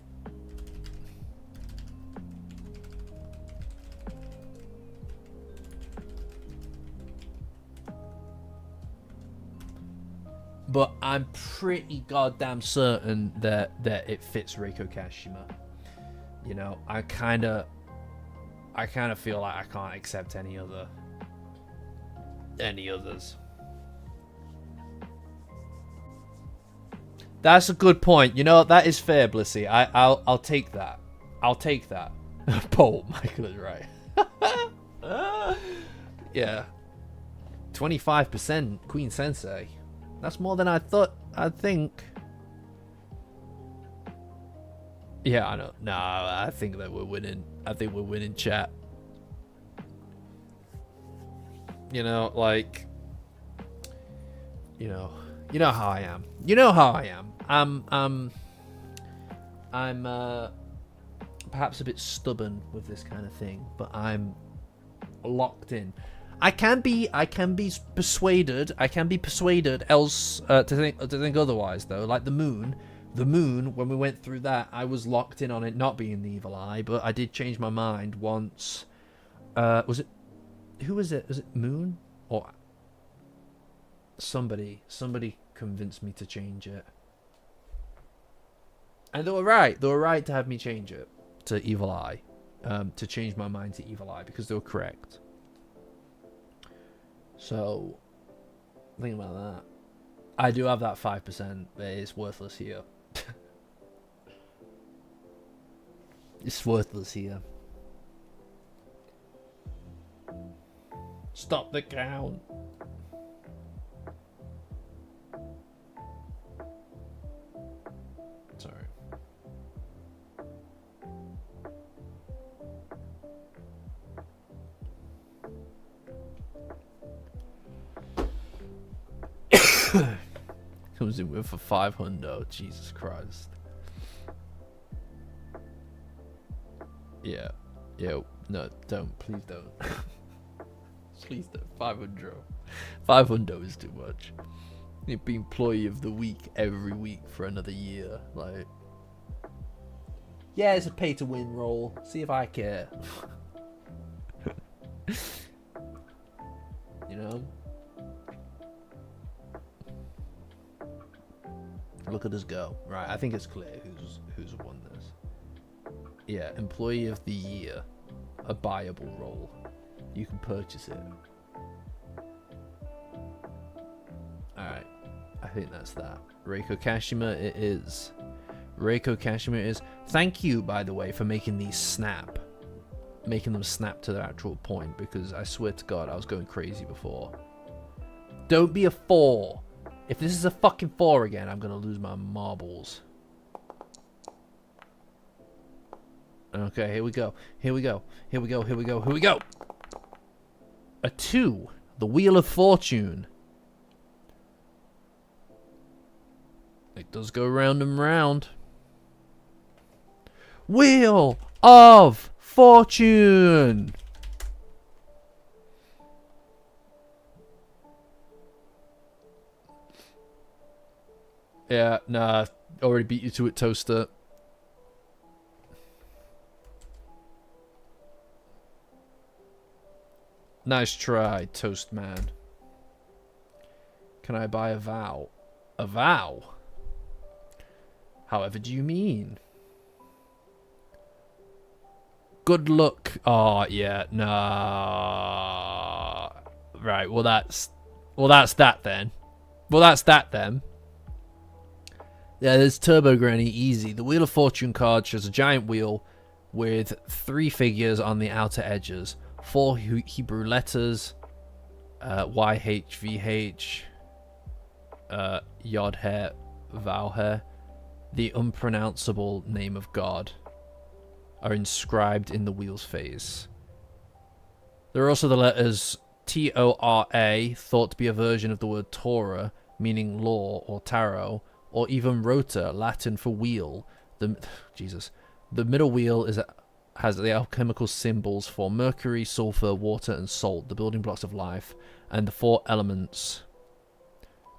But I'm pretty goddamn certain that it fits Reiko Kashima. You know, I kind of feel like I can't accept any others. That's a good point. You know, that is fair, Blissy. I'll take that. Poll, Michael is right. Yeah. 25% Queen Sensei. That's more than I thought. I think. Yeah, I know. No, I think that we're winning. I think we're winning, chat. You know, like, you know how I am. I'm perhaps a bit stubborn with this kind of thing, but I'm locked in. I can be persuaded else to think otherwise, though. Like the moon, when we went through that, I was locked in on it not being the evil eye, but I did change my mind once. Was it Moon or somebody convinced me to change it, and they were right to have me change it to evil eye, to change my mind to evil eye, because they were correct. So think about that. I do have that 5%, but it's worthless here. It's worthless here. Stop the count. Sorry. Comes in with a 500. Jesus Christ. Yeah. Yo. No, don't. Please don't. Please don't. 500. 500 is too much. You'd be employee of the week every week for another year. Like, yeah, it's a pay to win role. See if I care. You know? Look at us go. Right, I think it's clear who's won this. Yeah, employee of the year. A buyable role. You can purchase it. Alright. I think that's that. Reiko Kashima it is. Reiko Kashima it is. Thank you, by the way, for making these snap. Making them snap to their actual point, because I swear to God, I was going crazy before. Don't be a 4 If this is a fucking 4 again, I'm gonna lose my marbles. Okay, here we go. Here we go. Here we go. Here we go. Here we go. A 2. The Wheel of Fortune. It does go round and round. Wheel of Fortune. Yeah, nah. Already beat you to it, Toaster. Nice try, Toast Man. Can I buy a vow? A vow? However do you mean? Good luck. Oh, yeah, nah. Right, well that's that then. Well, that's that then. Yeah, there's Turbo Granny, easy. The Wheel of Fortune card shows a giant wheel with 3 figures on the outer edges. 4 Hebrew letters, YHVH, Yod-Heh, Vav-Heh, the unpronounceable name of God, are inscribed in the wheel's face. There are also the letters T-O-R-A, thought to be a version of the word Torah, meaning law or tarot, or even rota, Latin for wheel. The middle wheel has the alchemical symbols for mercury, sulfur, water, and salt, the building blocks of life, and the 4 elements,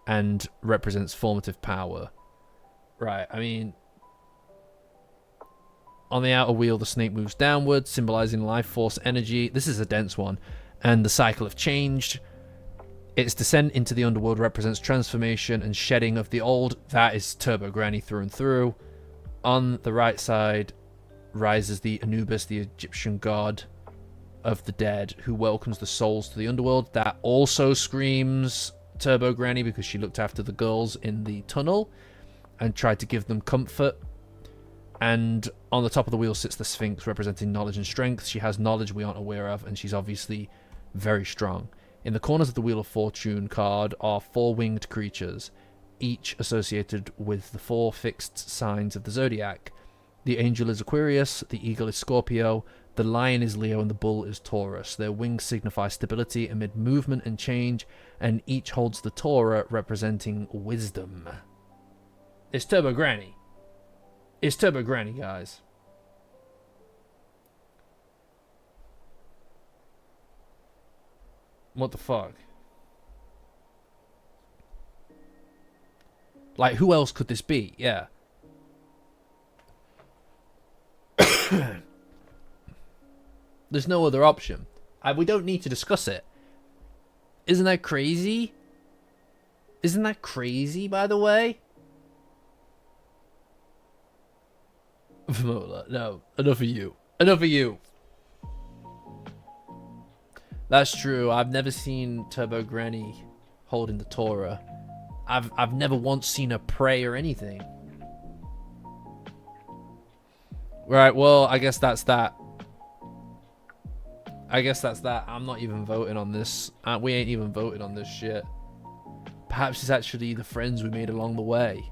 and represents formative power. Right, I mean, on the outer wheel, the snake moves downwards, symbolizing life force energy. This is a dense one. And the cycle of change. Its descent into the underworld represents transformation and shedding of the old. That is Turbo Granny through and through. On the right side rises the Anubis, the Egyptian god of the dead, who welcomes the souls to the underworld. That also screams Turbo Granny because she looked after the girls in the tunnel and tried to give them comfort. And on the top of the wheel sits the Sphinx, representing knowledge and strength. She has knowledge we aren't aware of, and she's obviously very strong. In the corners of the Wheel of Fortune card are 4 winged creatures, each associated with the 4 fixed signs of the zodiac. The angel is Aquarius, the eagle is Scorpio, the lion is Leo, and the bull is Taurus. Their wings signify stability amid movement and change, and each holds the Torah, representing wisdom. It's Turbo Granny. It's Turbo Granny, guys. What the fuck? Like, who else could this be? Yeah. There's no other option. We don't need to discuss it. Isn't that crazy? Isn't that crazy, by the way? No, enough of you. Enough of you. That's true. I've never seen Turbo Granny holding the Torah. I've never once seen her pray or anything. Right, well, I guess that's that. I'm not even voting on this. We ain't even voting on this shit. Perhaps it's actually the friends we made along the way.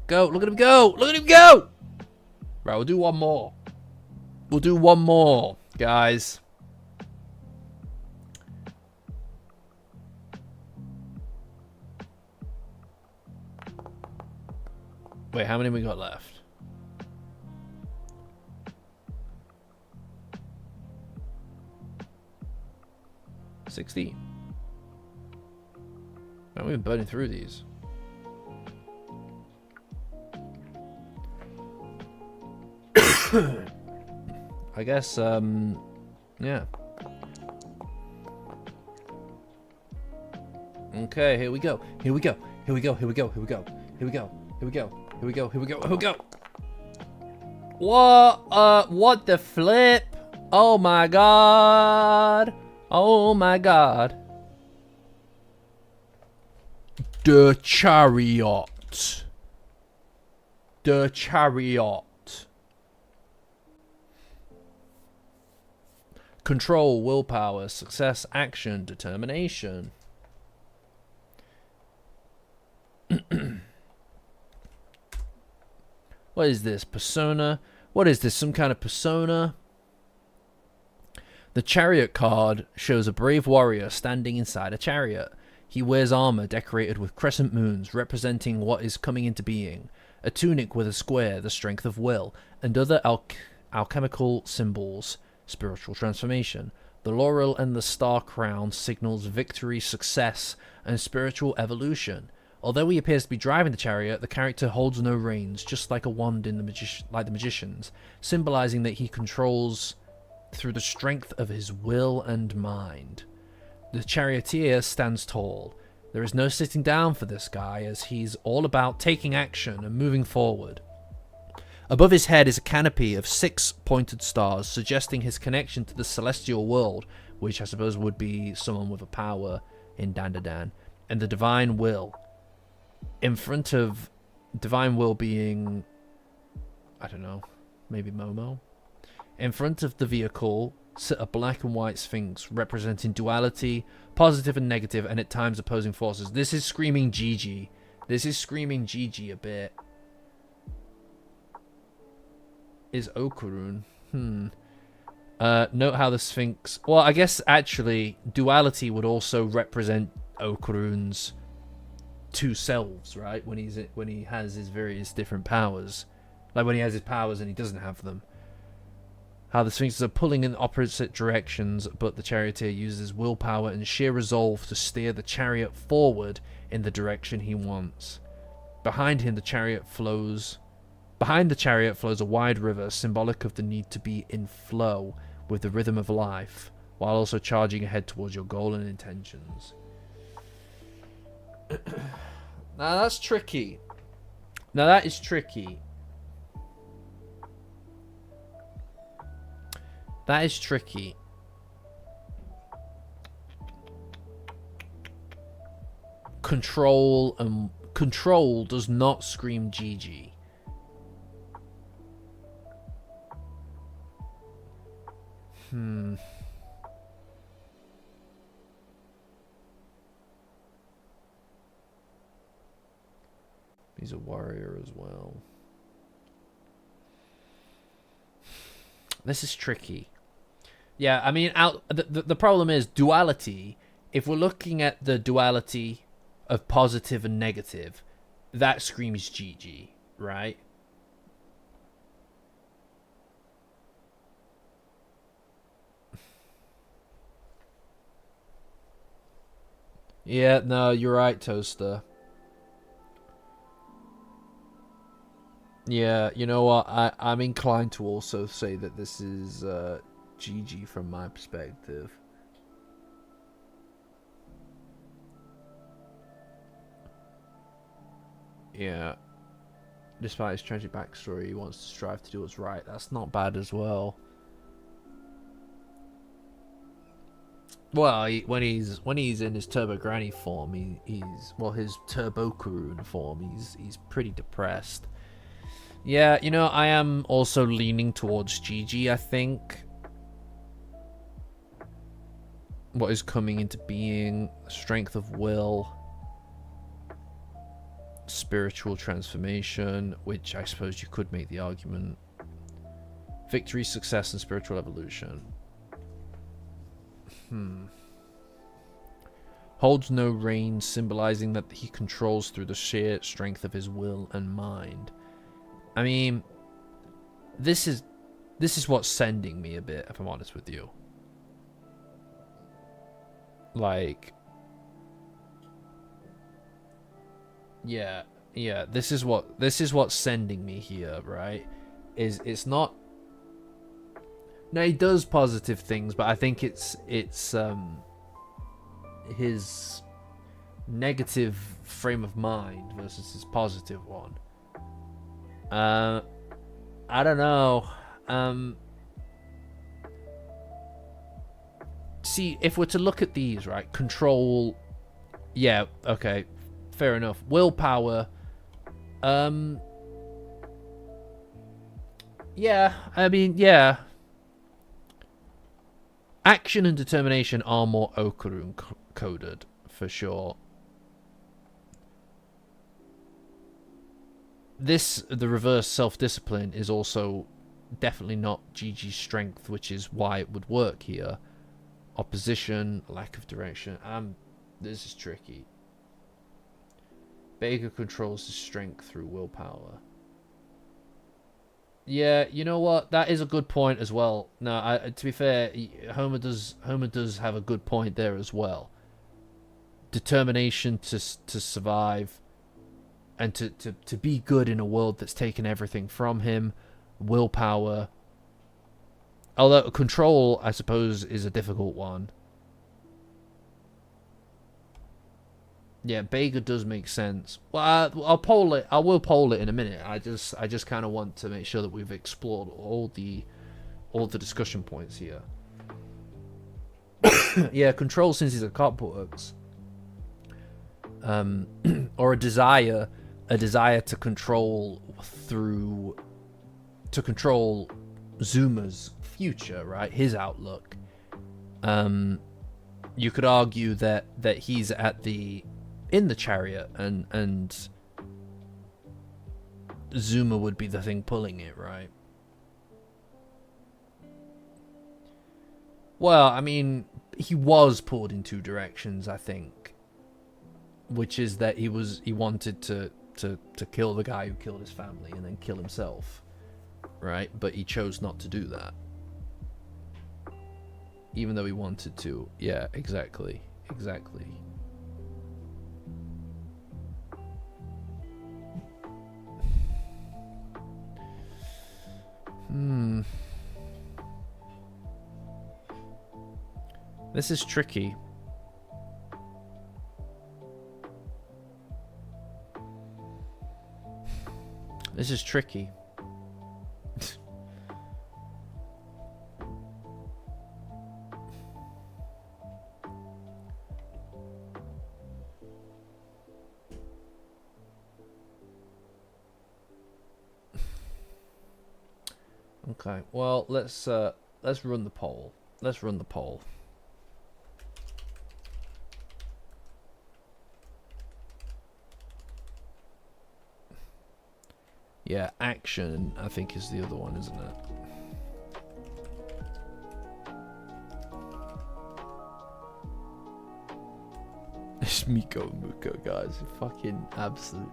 Go, look at him go! Look at him go! Right, we'll do one more. We'll do one more, guys. Wait, how many we got left? $16. Man, we've been burning through these. I guess, yeah. Okay, here we go. Here we go. Here we go. Here we go. Here we go. Here we go. Here we go. Here we go. Here we go. Here we go. What the flip? Oh my god. Oh my god. The chariot. The chariot. Control, willpower, success, action, determination. What is this? Persona? What is this? Some kind of persona? The chariot card shows a brave warrior standing inside a chariot. He wears armor decorated with crescent moons, representing what is coming into being. A tunic with a square, the strength of will, and other alchemical symbols, spiritual transformation. The laurel and the star crown signals victory, success, and spiritual evolution. Although he appears to be driving the chariot, the character holds no reins, just like a wand in like the magician's, symbolizing that he controls through the strength of his will and mind. The charioteer stands tall. There is no sitting down for this guy, as he's all about taking action and moving forward. Above his head is a canopy of 6 pointed stars, suggesting his connection to the celestial world, which I suppose would be someone with a power in Dandadan, and the divine will. In front of divine will being, I don't know, maybe Momo. In front of the vehicle sit a black and white sphinx representing duality, positive and negative, and at times opposing forces. This is screaming GG. This is screaming GG a bit. Is Okurun? Note how the sphinx... Well, I guess actually duality would also represent Okurun's two selves, right? When he has his various different powers. Like when he has his powers and he doesn't have them. How the sphinxes are pulling in opposite directions, but the charioteer uses willpower and sheer resolve to steer the chariot forward in the direction he wants. Behind the chariot flows a wide river, symbolic of the need to be in flow with the rhythm of life, while also charging ahead towards your goal and intentions. Now that's tricky. Now that is tricky. That is tricky. Control does not scream GG. He's a warrior as well. This is tricky. Yeah, I mean, the problem is duality. If we're looking at the duality of positive and negative, that screams GG, right? Yeah, no, you're right, Toaster. Yeah, you know what? I'm inclined to also say that this is GG from my perspective. Yeah. Despite his tragic backstory, he wants to strive to do what's right. That's not bad as well. Well, when he's in his Turbo Granny form, his Turbo Karun form, he's pretty depressed. Yeah, you know, I am also leaning towards GG, I think. What is coming into being, strength of will, spiritual transformation, which I suppose you could make the argument. Victory, success, and spiritual evolution. Holds no reins, symbolizing that he controls through the sheer strength of his will and mind. I mean, this is what's sending me a bit, if I'm honest with you. Like, yeah, this is what's sending me here, right? It's not. No, he does positive things, but I think it's his negative frame of mind versus his positive one. I don't know. See, if we're to look at these, right? Control. Yeah, okay. Fair enough. Willpower. Yeah, I mean, yeah. Action and determination are more Okurun coded, for sure. the reverse self-discipline is also definitely not Gigi's strength, which is why it would work here. Opposition, lack of direction. This is tricky. Bega controls his strength through willpower. Yeah, you know what? That is a good point as well. No, to be fair, Homer does have a good point there as well. Determination to survive and to be good in a world that's taken everything from him. Willpower. Although control, I suppose, is a difficult one. Yeah, Bega does make sense. Well, I'll poll it. I will poll it in a minute. I just kind of want to make sure that we've explored all the discussion points here. Yeah, control, since he's a cop, works. Or a desire to control Zuma's future, right? His outlook. You could argue that he's in the chariot and Zuma would be the thing pulling it, right? Well, I mean, he was pulled in two directions, I think. Which is that he wanted to kill the guy who killed his family and then kill himself. Right? But he chose not to do that. Even though he wanted to. Yeah, exactly. Exactly. This is tricky. This is tricky. Okay, well, let's run the poll. Let's run the poll. Yeah, action, I think, is the other one, isn't it? It's Miko and Muko, guys. Fucking absolute.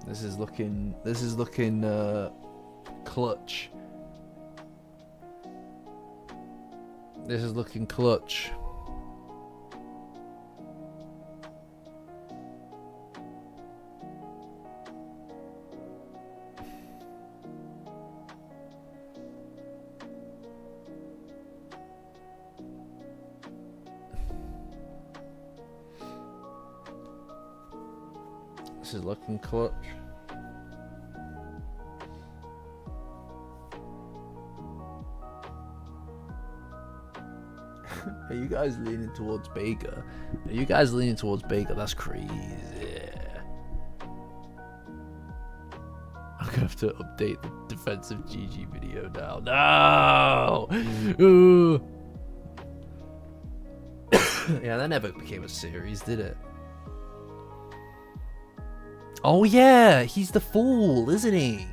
This is looking clutch. This is looking clutch. This is looking clutch. Are you guys leaning towards Bega? Are you guys leaning towards Bega? That's crazy. I'm gonna have to update the defensive GG video now. No! Yeah, that never became a series, did it? Oh yeah, he's the fool, isn't he?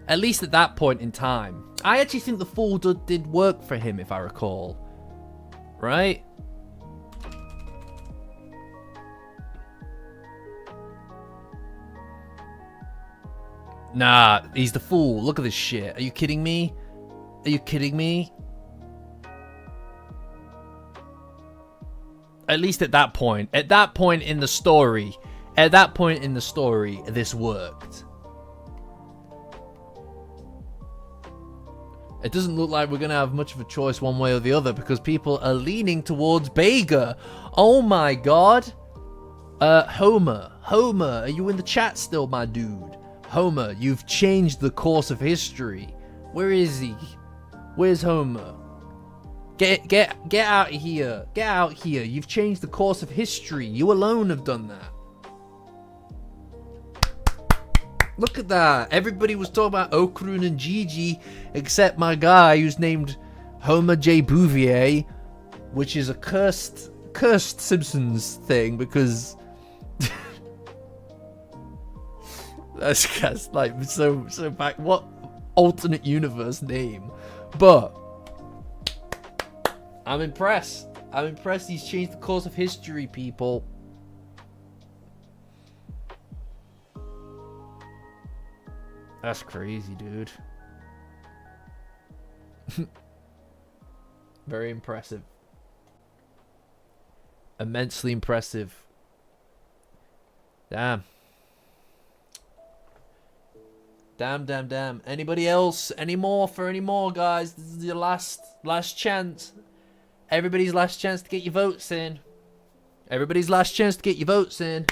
At least at that point in time. I actually think the fool did work for him, if I recall. Right? Nah, he's the fool. Look at this shit. Are you kidding me? Are you kidding me? At least at that point. At that point in the story. At that point in the story, this worked. It doesn't look like we're going to have much of a choice one way or the other because people are leaning towards Bega. Oh my god. Homer, are you in the chat still, my dude? Homer, you've changed the course of history. Where is he? Where's Homer? Get out of here. Get out here. You've changed the course of history. You alone have done that. Look at that. Everybody was talking about Okrun and Gigi, except my guy who's named Homer J. Bouvier, which is a cursed Simpsons thing because that's like so back. What alternate universe name? But I'm impressed. I'm impressed. He's changed the course of history, people. That's crazy, dude. Very impressive. Immensely impressive. Damn. Damn. Anybody else? Any more, guys? This is your last chance. Everybody's last chance to get your votes in. Everybody's last chance to get your votes in.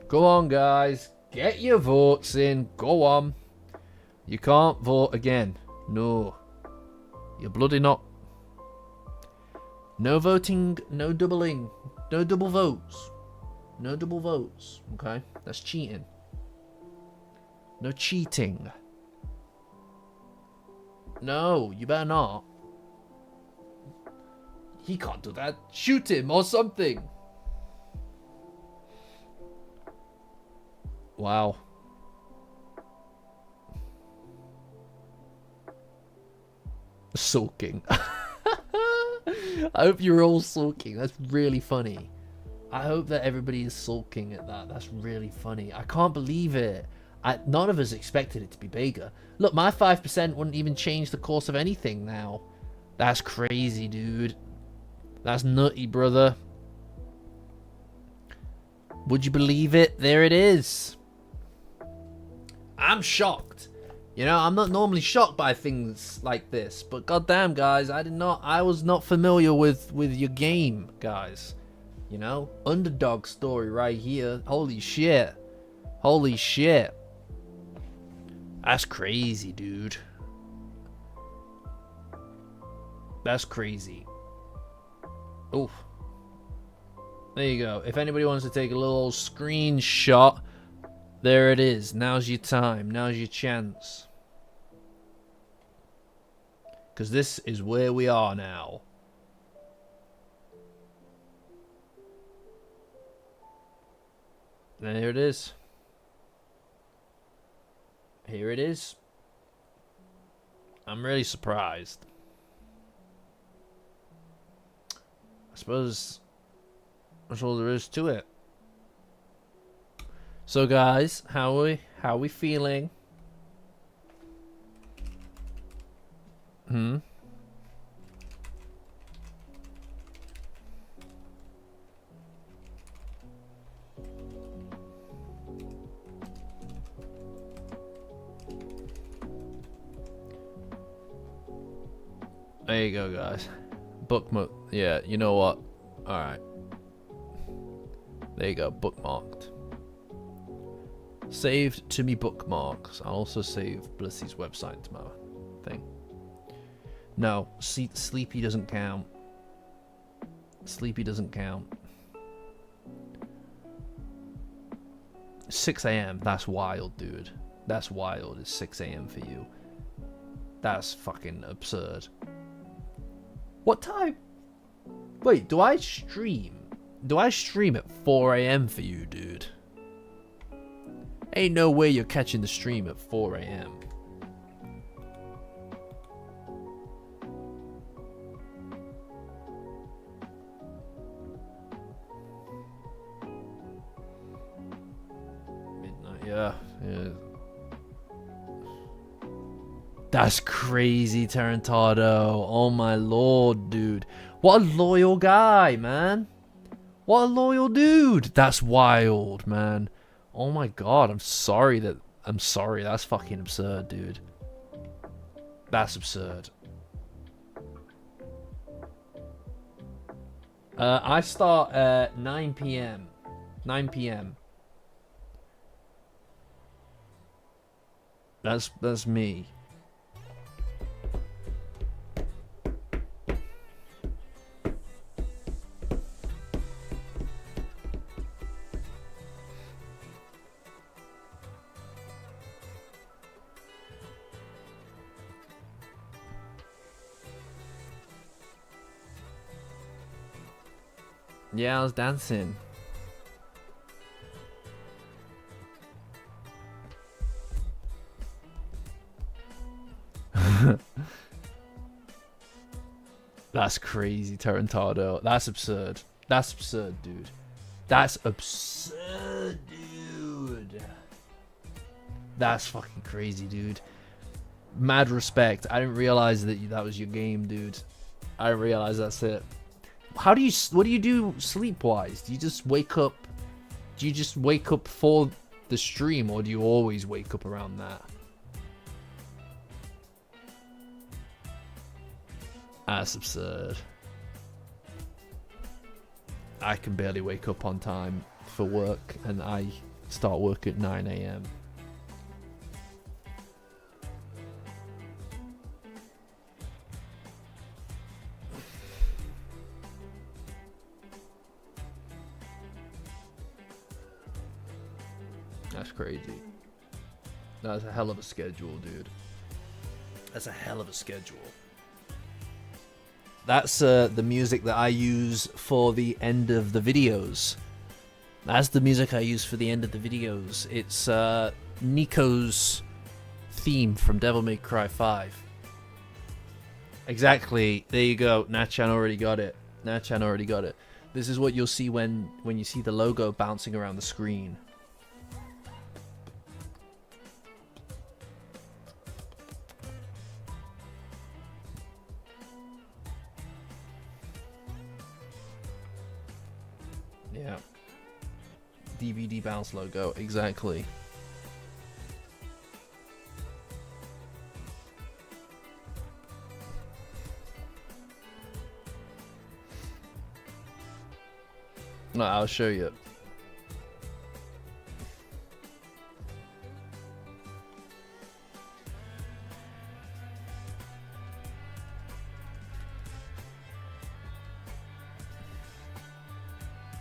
Go on, guys. Get your votes in. Go on. You can't vote again. No. You're bloody not. No voting. No doubling. No double votes. No double votes. Okay? That's cheating. No cheating. No, you better not. He can't do that. Shoot him or something. Wow. Sulking. I hope you're all sulking. That's really funny. I hope that everybody is sulking at that. That's really funny. I can't believe it. None of us expected it to be bigger. Look, my 5% wouldn't even change the course of anything now. That's crazy, dude. That's nutty, brother. Would you believe it? There it is. I'm shocked. You know, I'm not normally shocked by things like this, but goddamn, guys, I was not familiar with your game, guys. You know, underdog story right here. Holy shit. Holy shit. That's crazy, dude. That's crazy. Oof. There you go. If anybody wants to take a little screenshot, there it is. Now's your time. Now's your chance. Because this is where we are now. There it is. Here it is. I'm really surprised. I suppose that's all there is to it. So guys, how are we feeling? There you go, guys. Bookmark. Yeah, you know what? Alright. There you go, bookmarked. Saved to me bookmarks. I'll also save Blissy's website to my thing. No, Sleepy doesn't count. Sleepy doesn't count. 6 a.m. That's wild, dude. That's wild. It's 6 a.m. for you. That's fucking absurd. What time? Wait, do I stream? Do I stream at 4 a.m. for you, dude? Ain't no way you're catching the stream at 4 a.m. Midnight, yeah. That's crazy, Tarantado. Oh my lord, dude. What a loyal guy, man. What a loyal dude. That's wild, man. Oh my god, I'm sorry. That's fucking absurd, dude. That's absurd. I start at 9 p.m. 9 p.m. That's me. Yeah, I was dancing. That's crazy, Tarantado. That's absurd. That's absurd, dude. That's absurd, dude. That's fucking crazy, dude. Mad respect. I didn't realize that that was your game, dude. I didn't realize that's it. What do you do sleep-wise? Do you just wake up? Do you just wake up for the stream, or do you always wake up around that? That's absurd. I can barely wake up on time for work, and I start work at 9 AM. That's crazy. That's a hell of a schedule, dude. That's a hell of a schedule. That's the music that I use for the end of the videos. That's the music I use for the end of the videos. It's Nico's theme from Devil May Cry 5. Exactly. There you go. Nachan already got it. Nachan already got it. This is what you'll see when you see the logo bouncing around the screen. Yeah. DVD bounce logo, exactly. No, I'll show you.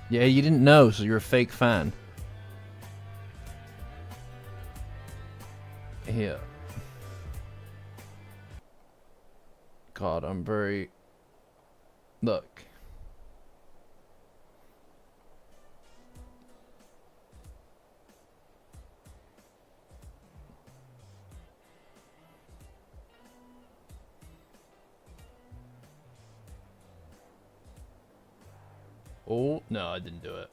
Yeah, you didn't know, so you're a fake fan. Here. God, I'm very... Look. Oh, no, I didn't do it.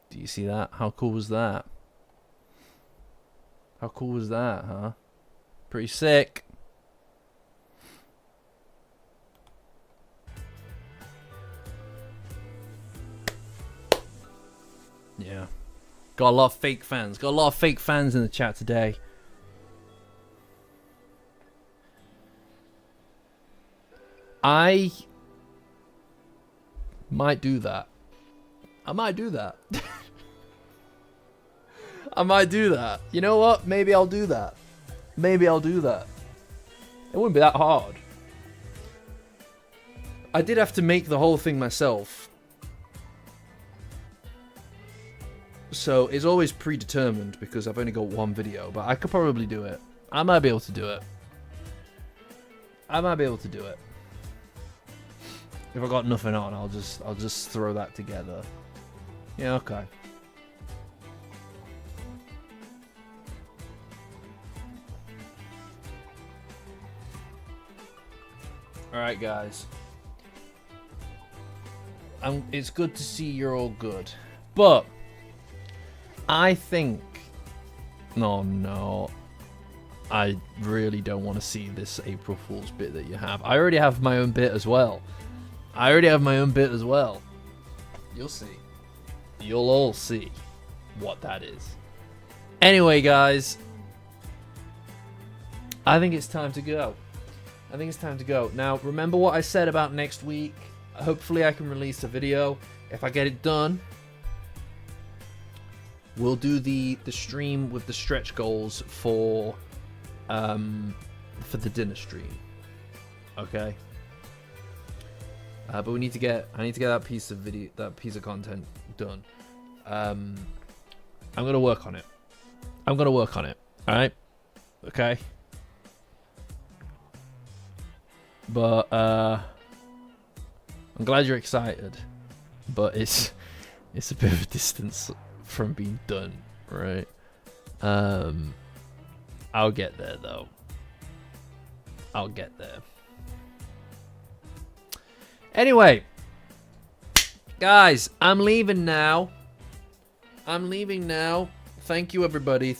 Do you see that? How cool was that? How cool was that, huh? Pretty sick. Yeah. Got a lot of fake fans. Got a lot of fake fans in the chat today. I might do that. I might do that. I might do that. You know what? Maybe I'll do that. Maybe I'll do that. It wouldn't be that hard. I did have to make the whole thing myself. So it's always predetermined because I've only got one video, but I could probably do it. I might be able to do it. I might be able to do it. If I got nothing on, I'll just throw that together. Yeah, okay. Alright, guys. It's good to see you're all good. But I think... No. I really don't want to see this April Fool's bit that you have. I already have my own bit as well. You'll see. You'll all see what that is. Anyway, guys. I think it's time to go. Now, remember what I said about next week? Hopefully I can release a video. If I get it done, we'll do the stream with the stretch goals for the dinner stream. Okay? But I need to get that piece of content done. I'm gonna work on it. Alright? Okay? But I'm glad you're excited. But it's a bit of a distance from being done, right? I'll get there though. I'll get there. Anyway, guys, I'm leaving now. Thank you, everybody.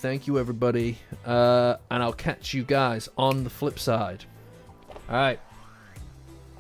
And I'll catch you guys on the flip side. All right.